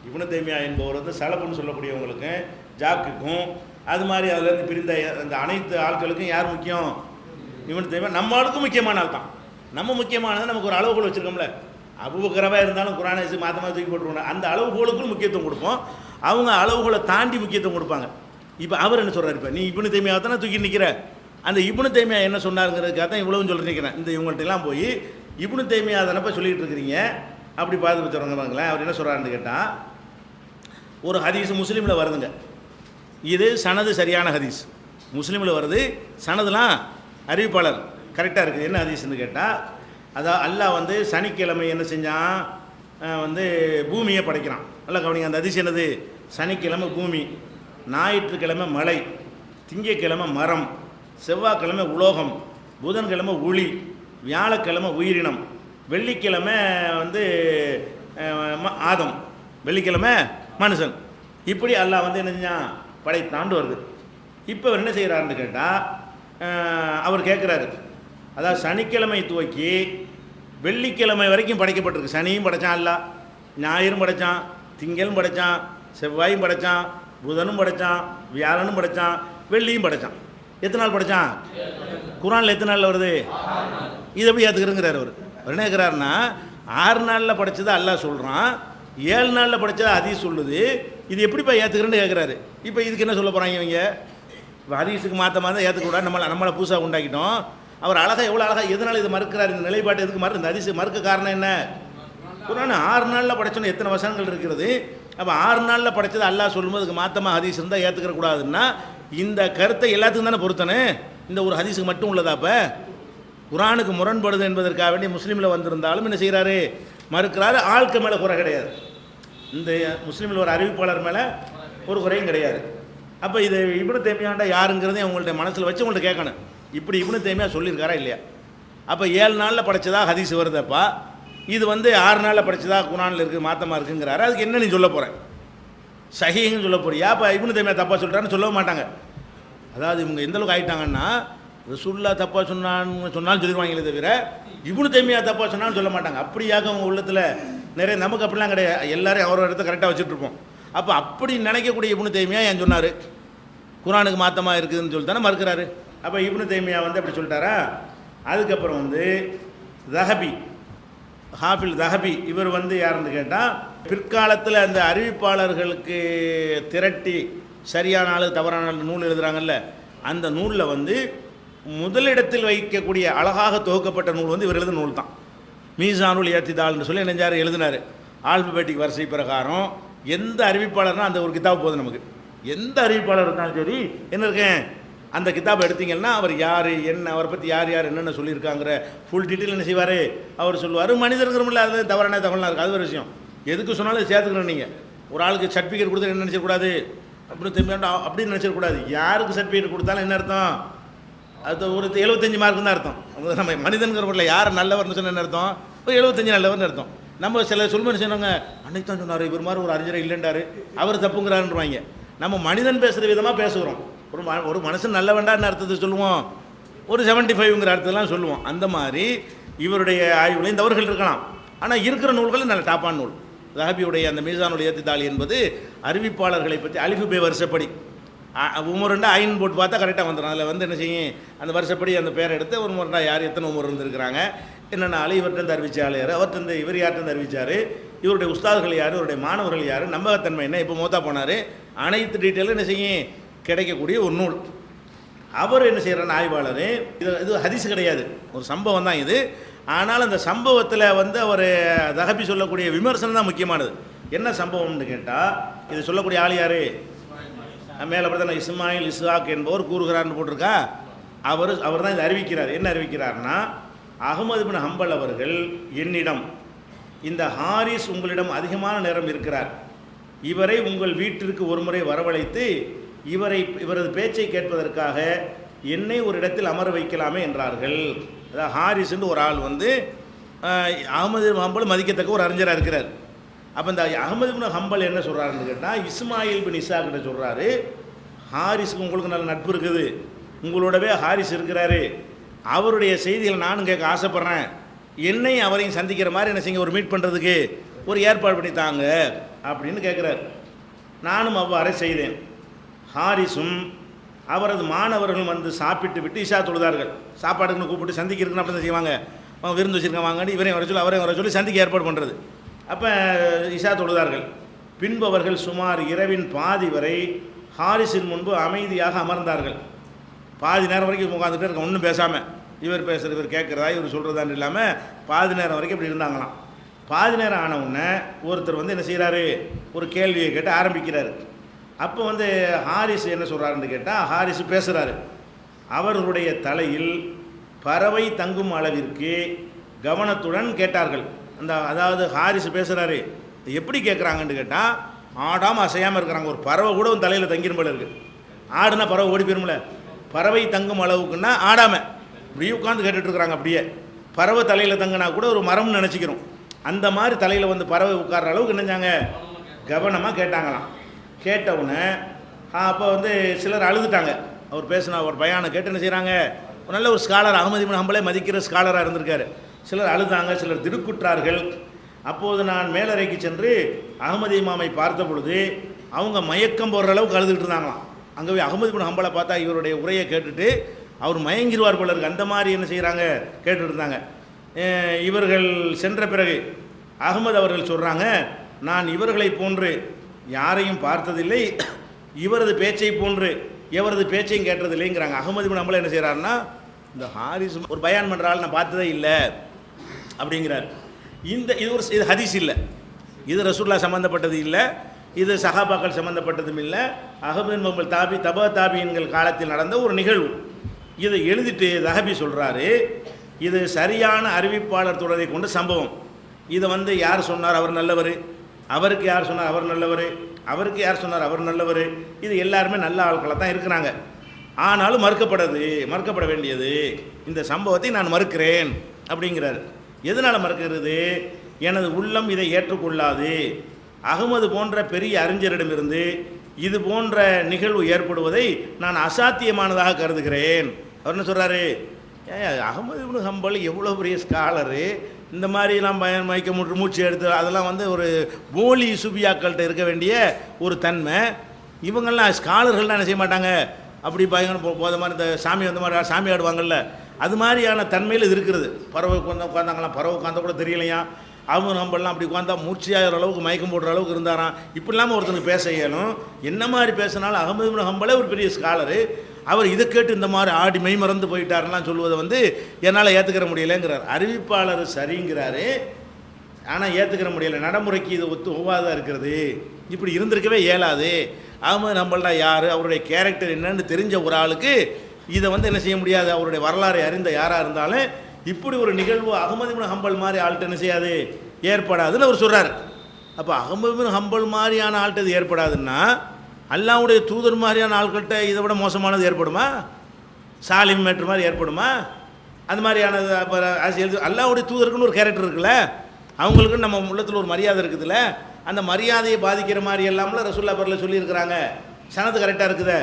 இப்னு தைமியா என்பவர் வந்து சலப்புன்னு சொல்லக்கூடியவங்களுக்கு, ஜாக்குக்கும் அது மாதிரி அதுலேருந்து பிரிந்த அந்த அனைத்து ஆட்களுக்கும் யார் முக்கியம்? இப்னு தைமியா நம்ம ஆளுக்கும் முக்கியமான ஆள் தான். நம்ம முக்கியமானது நமக்கு ஒரு அளவுகோல் வச்சுருக்கோம்ல. அபூபக்கராக இருந்தாலும் குர்ஆனை மாற்ற தூக்கி போட்டுருவோம். அந்த அளவுகோலுக்கும் முக்கியத்துவம் கொடுப்போம், அவங்க அளவுகோலை தாண்டி முக்கியத்துவம் கொடுப்பாங்க. இப்போ அவர் என்ன சொல்கிறார், இப்போ நீ இப்னு தைமியாவை தானே தூக்கி நிற்கிற, அந்த இப்னு தைமியா என்ன சொன்னாருங்கிறதுக்காக தான் இவ்வளவும் சொல்லி நிற்கிறேன். இந்த இவங்கள்ட்டெல்லாம் போய் இப்னு தைமியா தானப்போ சொல்லிகிட்டு இருக்கிறீங்க, அப்படி பார்த்து வச்சுருவாங்க பாருங்களேன். அவர் என்ன சொல்கிறாருன்னு கேட்டால், ஒரு ஹதீஸ் முஸ்லீமில் வருதுங்க, இது சனது சரியான ஹதீஸ், முஸ்லீமில் வருது, சனதுலாம் அறிவிப்பாளர் கரெக்டாக இருக்குது. என்ன ஹதீஸ்ன்னு கேட்டால், அதான் அல்லாஹ் வந்து சனிக்கிழமை என்ன செஞ்சான், வந்து பூமியை படைக்கிறான். நல்லா கவனிங்க, அந்த ஹதீஸ் என்னது, சனிக்கிழமை பூமி, ஞாயிற்றுக்கிழமை மலை, திங்கக்கிழமை மரம், செவ்வாய்க்கிழமை உலோகம், புதன்கிழமை ஒளி, வியாழக்கிழமை உயிரினம், வெள்ளிக்கிழமை வந்து ஆதம், வெள்ளிக்கிழமை மனுஷன். இப்படி அல்லாஹ் வந்து என்ன செஞ்சான், படைத்தாண்டு வருது. இப்போ அவர் என்ன செய்கிறாருன்னு கேட்டால், அவர் கேட்குறாரு, அதாவது சனிக்கிழமை துவக்கி வெள்ளிக்கிழமை வரைக்கும் படைக்கப்பட்டிருக்கு. சனியும் படைத்தான் அல்லாஹ், ஞாயிறும் படைத்தான், திங்களும் படைத்தான், செவ்வாயும் படைத்தான், புதனும் படைத்தான், வியாழனும் படைத்தான், வெள்ளியும் படைத்தான். எத்தனை நாள் படைத்தான்? குர்ஆனில் எத்தனை நாளில் வருது? இது எப்படி ஏற்றுக்கிறேங்கிறார் அவர். அவர் என்ன கேட்குறாருன்னா, 6 நாளில் படைச்சதை அல்லாஹ் சொல்கிறான், 7 நாளில் படைச்சதை ஹதீஸ் சொல்லுது, இது எப்படிப்பா ஏற்றுக்கிறேன்னு கேட்குறாரு. இப்போ இதுக்கு என்ன சொல்ல போகிறாங்க இவங்க? இப்போ ஹதீஸுக்கு மாற்ற தான் ஏற்றுக்கூடாது, நம்மளை புதுசாக உண்டாக்கிட்டோம். அவர் அழகாக எவ்வளோ அழகாக எதனால் இது மறுக்கிறார், இந்த நிலைப்பாட்டு எதுக்கு இந்த ஹதீஸ் மறுக்க காரணம் என்ன? குர்ஆன் 6 நாளில் படைச்சோன்னு எத்தனை வசனங்கள் இருக்கிறது. அப்போ 6 நாளில் படைச்சது அல்லாஹ் சொல்லும்போது அதுக்கு மாற்றமாக ஹதீஸ் இருந்தால் ஏற்றுக்கிற கூடாதுன்னா, இந்த கருத்தை எல்லாத்துக்கும் தானே பொறுத்தனே, இந்த ஒரு ஹதீஸுக்கு மட்டும் உள்ளதா? அப்போ குர்ஆனுக்கு முரண்படுது என்பதற்காக வேண்டி முஸ்லீமில் வந்திருந்தாலும் என்ன செய்கிறாரு, மறுக்கிறாரு. ஆளுக்கு மேலே குறை கிடையாது, இந்த முஸ்லீமில் ஒரு அறிவிப்பாளர் மேலே ஒரு குறையும் கிடையாது. அப்போ இது இப்னு தைமியாண்டா யாருங்கிறதையும் அவங்கள்ட்ட மனசில் வச்சு உங்கள்கிட்ட கேட்கணும், இப்படி இப்னு தைமியா சொல்லியிருக்காரா இல்லையா? அப்போ 7 நாளில் படைச்சதா ஹதீஸ் வருதப்பா, இது வந்து 6 நாளில் படைச்சதா குர்ஆனில் இருக்குது, மாற்றமாக இருக்குங்கிறாரு. அதுக்கு என்ன நீ சொல்ல போகிறேன்? சஹீஹ்னு சொல்ல போறியா? அப்போ இப்னு தைமியா தப்பாக சொல்கிறான்னு சொல்லவும் மாட்டாங்க. அதாவது இவங்க எந்தளவுக்கு ஆகிட்டாங்கன்னா, ரசூலுல்லாஹ் தப்பாக சொன்னாலும் சொல்லிடுவாங்களே தவிர இப்னு தைமியா தப்பாக சொன்னாலும் சொல்ல மாட்டாங்க. அப்படியாக அவங்க உள்ளத்தில் நிறைய, நமக்கு அப்படிலாம் கிடையாது, எல்லாரையும் அவரோட இடத்த கரெக்டாக வச்சுட்ருப்போம். அப்போ அப்படி நினைக்கக்கூடிய இப்னு தைமியா ஏன் சொன்னார் குர்ஆனுக்கு மாற்றமாக இருக்குதுன்னு சொல்லி தானே மறுக்கிறாரு. அப்போ இப்னு தைமியா வந்து அப்படி சொல்லிட்டாரா? அதுக்கப்புறம் வந்து தஹபி, ஹாஃபில் தஹபி, இவர் வந்து யாருன்னு கேட்டால், பிற்காலத்தில் அந்த அறிவிப்பாளர்களுக்கு திரட்டி சரியான ஆள் தவறான ஆள் நூல் எழுதுகிறாங்கல்ல, அந்த நூலில் வந்து முதலிடத்தில் வைக்கக்கூடிய அழகாக தொகுக்கப்பட்ட நூல் வந்து இவர் எழுதின நூல் தான். மீசானுல் இஅ்திதால்னு சொல்லி நெஞ்சார் எழுதினார். ஆல்பபெட்டிக் வரிசை பிரகாரம் எந்த அறிவிப்பாளர்னால் அந்த ஒரு கிதாப் போதும் நமக்கு. எந்த அறிவிப்பாளர் இருந்தாலும் சரி, என்ன இருக்கேன், அந்த கிதாபை எடுத்தீங்கன்னா அவர் யார் என்ன, அவரை பற்றி யார் யார் என்னென்ன சொல்லியிருக்காங்கிற ஃபுல் டீட்டெயில் என்ன செய்வார், அவர் சொல்லுவார். மனிதர்களும் அது தவறான தகவலாக இருக்குது, அது ஒரு விஷயம். எதுக்கு சொன்னாலும் சேர்த்துக்கணும். நீங்கள் ஒரு ஆளுக்கு சர்டிஃபிகேட் கொடுத்து என்ன நினச்சிடக்கூடாது, அப்படின்னு திரும்ப அப்படின்னு நினச்சிடக்கூடாது. யாருக்கு சர்டிஃபிகேட் கொடுத்தாலும் என்ன அர்த்தம், அது ஒரு 75 மார்க்குன்னு தான் அர்த்தம். நம்ம மனிதன்கிறவரில் யார் நல்லவர்னு சொன்ன அர்த்தம், ஒரு 75 நல்லவர்னு அர்த்தம். நம்ம சில சொல்மனு சொன்னாங்க, அன்னைக்கு தான் சொன்னார் இவர் மாதிரி ஒரு அறிஞரை இல்லைன்றாரு, அவர் தப்புங்கிறாருன்றவாங்க. நம்ம மனிதன் பேசுகிற விதமாக பேசுகிறோம். ஒரு மனுஷன் நல்ல வேண்டான்னு அர்த்தத்தை சொல்லுவோம், ஒரு 75ங்கிற அர்த்தத்தெல்லாம் சொல்லுவோம். அந்த மாதிரி இவருடைய ஆய்வுலையும் தவறுகள் இருக்கலாம். ஆனால் இருக்கிற நூல்கள் நல்ல டாப்பான நூல். ஸஹாபியுடைய அந்த மீசானுடைய ஏத்திதாலி என்பது அறிவிப்பாளர்களை பற்றி அலிஃபுபே வருஷப்படி உமருண்டா ஐன் போட்டு பார்த்தா கரெக்டாக வந்துடும். அதில் வந்து என்ன செய்யும், அந்த வருஷப்படி அந்த பேரை எடுத்து ஒரு முறைண்டா யார் எத்தனை உமர் இருந்திருக்கிறாங்க, என்னென்ன ஆள், இவர்கிட்ட அறிவிச்ச ஆள் யார், அவர்கிட்ட இவர் யார்கிட்ட அறிவிச்சார், இவருடைய உஸ்தாதுகள் யார், இவருடைய மாணவர்கள் யார், நம்பகத்தன்மை என்ன, இப்போ மோத்தா போனார், அனைத்து டீட்டெயிலும் என்ன செய்யும் கிடைக்கக்கூடிய ஒரு நூல். அவர் என்ன செய்கிறார் ஆய்வாளர், இது ஹதீஸ் கிடையாது, ஒரு சம்பவம் தான் இது. ஆனால் அந்த சம்பவத்தில் வந்து அவர் தஹபி சொல்லக்கூடிய விமர்சனம் தான் முக்கியமானது. என்ன சம்பவம்னு கேட்டால், இது சொல்லக்கூடிய ஆள் யார், மேலே பார்த்தா இஸ்மாயில் இஸ்ஹாக் என்பவர் கூறுகிறார்னு போட்டிருக்கா. அவர் தான் இதை அறிவிக்கிறார். என்ன அறிவிக்கிறார்னா, அஹ்மது பின் ஹம்பல் அவர்கள் என்னிடம், இந்த ஹாரிஸ் உங்களிடம் அதிகமான நேரம் இருக்கிறார், இவரை உங்கள் வீட்டிற்கு ஒரு முறை வரவழைத்து இவரது பேச்சை கேட்பதற்காக என்னை ஒரு இடத்தில் அமர வைக்கலாமே என்றார்கள். அதாவது ஹாரிஸ்ன்னு ஒரு ஆள் வந்து அஹ்மது பின் ஹம்பல் மதிக்கத்தக்க ஒரு அறிஞராக இருக்கிறார். அப்போ இந்த அஹ்மது பின் ஹம்பல் என்ன சொல்கிறாருன்னு கேட்டால், இஸ்மாயில் பின் இஸ்ஹாக்கிட்ட சொல்கிறாரு, ஹாரிஸுக்கு உங்களுக்கு நல்ல நட்பு இருக்குது, உங்களோடவே ஹாரிஸ் இருக்கிறாரு, அவருடைய செய்திகளை நானும் கேட்க ஆசைப்பட்றேன், என்னை அவரையும் சந்திக்கிற மாதிரி என்ன செய்ய ஒரு மீட் பண்ணுறதுக்கு ஒரு ஏற்பாடு பண்ணி தாங்க அப்படின்னு கேட்குறாரு. நானும் அவ்வாறே செய்தேன். ஹாரிஸும் அவரது மாணவர்களும் வந்து சாப்பிட்டு விட்டு இஷா தொழுதார்கள். சாப்பாடுக்குன்னு கூப்பிட்டு சந்திக்கிறதுக்குன்னு அப்படி தான் செய்வாங்க, அவங்க விருந்து வச்சுருக்காங்க வாங்கன்னு இவரையும் வர சொல்லி அவரையும் வர சொல்லி சந்திக்க ஏற்பாடு பண்ணுறது. அப்போ இஷா தொழுதார்கள். பின்பு அவர்கள் சுமார் இரவின் பாதி வரை ஹாரிஸின் முன்பு அமைதியாக அமர்ந்தார்கள். பாதி நேரம் வரைக்கும் உட்காந்துட்டு இருக்க, ஒன்றும் பேசாமல், இவர் பேசுகிறது இவர் கேட்குறதா இவர் சொல்கிறதான்னு இல்லாமல் பாதி நேரம் வரைக்கும் இப்படி இருந்தாங்களாம். பாதி நேரம் ஆன உடனே ஒருத்தர் வந்து என்ன செய்கிறாரு, ஒரு கேள்வியை கேட்டு ஆரம்பிக்கிறாரு. அப்போ வந்து ஹாரிஸ் என்ன சொல்கிறாருன்னு கேட்டால், ஹாரிஸ் பேசுகிறாரு, அவர்களுடைய தலையில் பறவை தங்கும் அளவிற்கு கவனத்துடன் கேட்டார்கள். அதாவது ஹாரிஸ் பேசுகிறாரு, எப்படி கேட்குறாங்கன்னு கேட்டால், ஆடாமல் அசையாமல் இருக்கிறாங்க. ஒரு பறவை கூட ஒரு தலையில் தங்கிரும் போல இருக்குது. ஆடுனா பறவை ஓடி போயிரும்ல, பறவை தங்கும் அளவுக்குன்னா ஆடாமல் இப்படியே உட்காந்து கேட்டுட்ருக்குறாங்க. அப்படியே பறவை தலையில் தங்கினா கூட ஒரு மரம்னு நினச்சிக்கிறோம், அந்த மாதிரி தலையில் வந்து பறவை உட்கார்ற அளவுக்கு என்னஞ்சாங்க கவனமாக கேட்டாங்களாம். கேட்டவுடனே அப்போ வந்து சிலர் அழுதுட்டாங்க. அவர் பேசினா ஒரு பயானை கேட்டு என்ன செய்கிறாங்க, ஒரு நல்ல ஒரு ஸ்காலர், அஹ்மது பின் ஹம்பலை மதிக்கிற ஸ்காலராக இருந்திருக்காரு. சிலர் அழுதாங்க, சிலர் திடுக்குற்றார்கள். அப்போது நான் மேலறைக்கு சென்று அஹ்மது இமாமை பார்த்த பொழுது அவங்க மயக்கம் போடுற அளவுக்கு அழுதுகிட்டு இருந்தாங்களாம். அங்கே அஹ்மது பின் ஹம்பலை பார்த்தா இவருடைய உரையை கேட்டுட்டு அவர் மயங்கிடுவார் போல இருக்கு, அந்த மாதிரி என்ன செய்கிறாங்க கேட்டுட்டு இருந்தாங்க. இவர்கள் சென்ற பிறகு அஹ்மது அவர்கள் சொல்கிறாங்க, நான் இவர்களை போன்று யாரையும் பார்த்ததில்லை, இவரது பேச்சை போன்று எவரது பேச்சையும் கேட்டதில்லைங்கிறாங்க. அஹ்மது பின் ஹம்பல் என்ன செய்கிறாருன்னா, இந்த ஹாரிஸ் ஒரு பயான் பண்ணுறாள் நான் பார்த்ததே இல்லை அப்படிங்கிறார். இது ஹதீஸ் இல்லை, இது ரசூல்லா சம்மந்தப்பட்டது இல்லை, இது சஹாபாக்கள் சம்மந்தப்பட்டதும் இல்லை. அஹ்மது பின் ஹம்பல் தாபியின்கள் காலத்தில் நடந்த ஒரு நிகழ்வு. இதை எழுதிட்டு தஹபி சொல்கிறாரு, இது சரியான அறிவிப்பாளர் தொடரை கொண்ட சம்பவம். இதை வந்து யார் சொன்னார் அவர் நல்லவர், அவருக்கு யார் சொன்னார் அவர் நல்லவர், அவருக்கு யார் சொன்னார் அவர் நல்லவர், இது எல்லாருமே நல்ல ஆட்களாக தான் இருக்கிறாங்க. ஆனாலும் மறுக்கப்பட வேண்டியது இந்த சம்பவத்தை நான் மறுக்கிறேன் அப்படிங்கிறார். எதனால் மறுக்கிறது, எனது உள்ளம் இதை ஏற்றுக்கொள்ளாது. அகமது போன்ற பெரிய அறிஞரிடமிருந்து இது போன்ற நிகழ்வு ஏற்படுவதை நான் அசாத்தியமானதாக கருதுகிறேன். அவர் என்ன சொல்கிறாரு, அஹ்மது இப்னு ஹம்பல் எவ்வளோ பெரிய ஸ்காலரு, இந்த மாதிரிலாம் மயக்க மூச்சு எடுத்து அதெல்லாம் வந்து ஒரு போலி சுபியாக்கள்கிட்ட இருக்க வேண்டிய ஒரு தன்மை. இவங்கெல்லாம் ஸ்காலர்கள்லாம் என்ன செய்ய மாட்டாங்க, அப்படி பயங்கர போத மாதிரி இந்த சாமி வந்த மாதிரி சாமி ஆடுவாங்கள்ல, அது மாதிரியான தன்மையில் இது இருக்கிறது. பறவை உட்காந்தாங்களாம், பறவை உட்காந்தா கூட தெரியலையா, அவங்க நம்மளாம் அப்படி உட்காந்தா மூர்ச்சியாகிற அளவுக்கு மயக்கம் போடுற அளவுக்கு இருந்தாராம். இப்படி இல்லாமல் ஒருத்தனுக்கு பேச இயலும். என்ன மாதிரி பேசினாலும் அஹ்மது இப்னு ஹம்பலே ஒரு பெரிய ஸ்காலரு, அவர் இதை கேட்டு இந்த மாதிரி ஆடி மெய் மறந்து போயிட்டாருலாம் சொல்லுவதை வந்து என்னால் ஏற்றுக்கிற முடியலைங்கிறார். அறிவிப்பாளர் சரிங்கிறாரு, ஆனால் ஏற்றுக்கிற முடியலை, நடைமுறைக்கு இது ஒவ்வாதாக இருக்கிறது, இப்படி இருந்திருக்கவே இயலாது. அஹ்மது ஹம்பல்னா யார், அவருடைய கேரக்டர் என்னன்னு தெரிஞ்ச ஒரு ஆளுக்கு இதை வந்து என்ன செய்ய முடியாது, அவருடைய வரலாறை அறிந்த யாராக இருந்தாலும் இப்படி ஒரு நிகழ்வு அஹ்மது இப்னு ஹம்பல் மாதிரி ஆள்கிட்ட என்ன செய்யாது, ஏற்படாதுன்னு அவர் சொல்கிறார். அப்போ அஹ்மது இப்னு ஹம்பல் மாதிரியான ஆள்கிட்ட இது ஏற்படாதுன்னா அல்லாஹ்வுடைய தூதர் மாதிரியான ஆள்கிட்ட இதை விட மோசமானது ஏற்படுமா? சாலிம் மேட்ரு மாதிரி ஏற்படுமா? அது மாதிரியான அப்போ அரசியல் அல்லாஹ்வுடைய தூதருக்குன்னு ஒரு கேரக்டர் இருக்குல்ல, அவங்களுக்குன்னு நம்ம உள்ளத்தில் ஒரு மரியாதை இருக்குதுல்ல, அந்த மரியாதையை பாதிக்கிற மாதிரி எல்லாம்ல ரசூலுல்லாஹ் பரில் சொல்லியிருக்கிறாங்க. சனது கரெக்டாக இருக்குதே,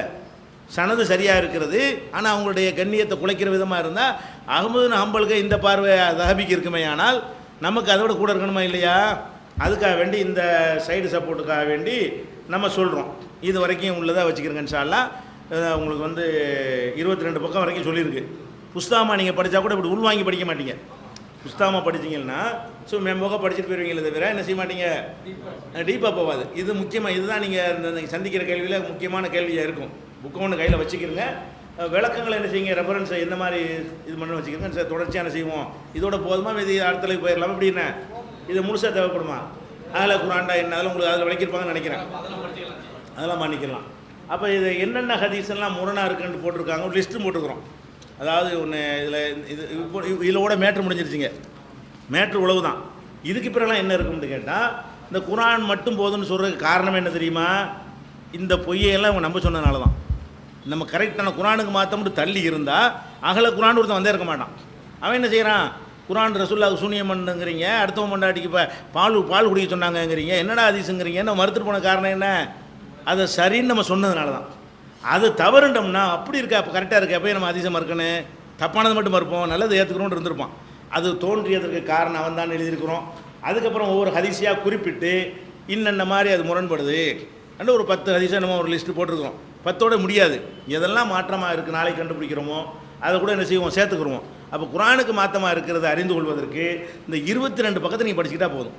சனது சரியாக இருக்கிறது. ஆனால் அவங்களுடைய கண்ணியத்தை குலைக்கிற விதமாக இருந்தால் அஹ்மது ஹம்பலுக்கு இந்த பார்வை தஹபிக்கு இருக்குமே, ஆனால் நமக்கு அதோட கூட இருக்கணுமா இல்லையா? அதுக்காக வேண்டி இந்த சைடு சப்போர்ட்டுக்காக வேண்டி நம்ம சொல்கிறோம். இது வரைக்கும் உள்ளதாக வச்சுக்கிறேங்க இன்ஷா அல்லாஹ். உங்களுக்கு வந்து 22 பக்கம் வரைக்கும் சொல்லியிருக்கு. புஸ்தாமா நீங்கள் படித்தா கூட இப்படி உள்வாங்கி படிக்க மாட்டீங்க. புஸ்தாமா படிச்சிங்கன்னா மேம்போக படிச்சுட்டு போயிருவீங்களே தவிர என்ன செய்ய மாட்டீங்க, டீப்பாக போகாது. இது முக்கியமாக, இதுதான் நீங்கள் சந்திக்கிற கேள்வியில் முக்கியமான கேள்வியாக இருக்கும். புக்கை ஒன்று கையில் வச்சுக்கிறங்க, விளக்கங்களை என்ன செய்யுங்க, ரெஃபரன்ஸை எந்த மாதிரி இது பண்ண வச்சுக்கிறங்க. சார் தொடர்ச்சியாக என்ன செய்வோம், இதோட போதுமா இது அடுத்தளவுக்கு போயிடலாம் அப்படின்னா இது முழுசாக தேவைப்படுமா? அதில் குரான்டா என்ன அதெல்லாம் உங்களுக்கு அதில் விளக்கியிருப்பாங்கன்னு நினைக்கிறேன், அதெல்லாம் பண்ணிக்கலாம். அப்போ இது என்னென்ன ஹதீஸ்லாம் முரணாக இருக்குன்னு போட்டிருக்காங்க, ஒரு லிஸ்ட்டு போட்டுருக்குறோம். அதாவது ஒன்று இதில் இது இப்போ இதோட மேட்ரு முடிஞ்சிருச்சுங்க, மேட்ரு உழவு தான். இதுக்கு பிறகுலாம் என்ன இருக்கும்னு கேட்டால், இந்த குரான் மட்டும் போதும்னு சொல்கிறதுக்கு காரணம் என்ன தெரியுமா? இந்த பொய்யெல்லாம் இவங்க நம்ப சொன்னதுனால தான். நம்ம கரெக்டான குரானுக்கு மாற்றம்னு தள்ளி இருந்தால் அகல குரான் ஒருத்தன் வந்தே இருக்க மாட்டான். அவன் என்ன செய்கிறான், குரான் ரசூலுல்லாஹ் சூனியம் பண்ணுங்கிறீங்க, அடுத்தவன் பொண்டாட்டிக்கு இப்போ பால் குடிக்க சொன்னாங்கங்கிறீங்க, என்னடா அதிசுங்கிறீங்க, நம்ம மறுத்துட்டு போன காரணம் என்ன? அதை சரின்னு நம்ம சொன்னதுனால தான். அது தவறுண்டோம்னா அப்படி இருக்கா, அப்போ கரெக்டாக இருக்கா, போய் நம்ம அதிசயம் மறுக்கணும், தப்பானது மட்டும் மறுப்போம், நல்லது ஏற்றுக்கணும்னு இருந்திருப்பான். அது தோன்றியதற்கு காரணம் அவன் தான் எழுதியிருக்கிறோம். அதுக்கப்புறம் ஒவ்வொரு ஹதீஸியாக குறிப்பிட்டு இன்னென்ன மாதிரி அது முரண்படுது அண்ட் ஒரு 10 ஹதீஸாக நம்ம ஒரு லிஸ்ட்டு போட்டிருக்கிறோம். 10ஓட முடியாது, எதெல்லாம் மாற்றமாக இருக்குது நாளைக்கு கண்டுபிடிக்கிறோமோ அதை கூட என்ன செய்வோம், சேர்த்துக்கிறோம். அப்போ குரானுக்கு மாற்றமாக இருக்கிறத அறிந்து கொள்வதற்கு இந்த 22 பக்கத்தை நீங்கள் படிச்சுக்கிட்டா போதும்.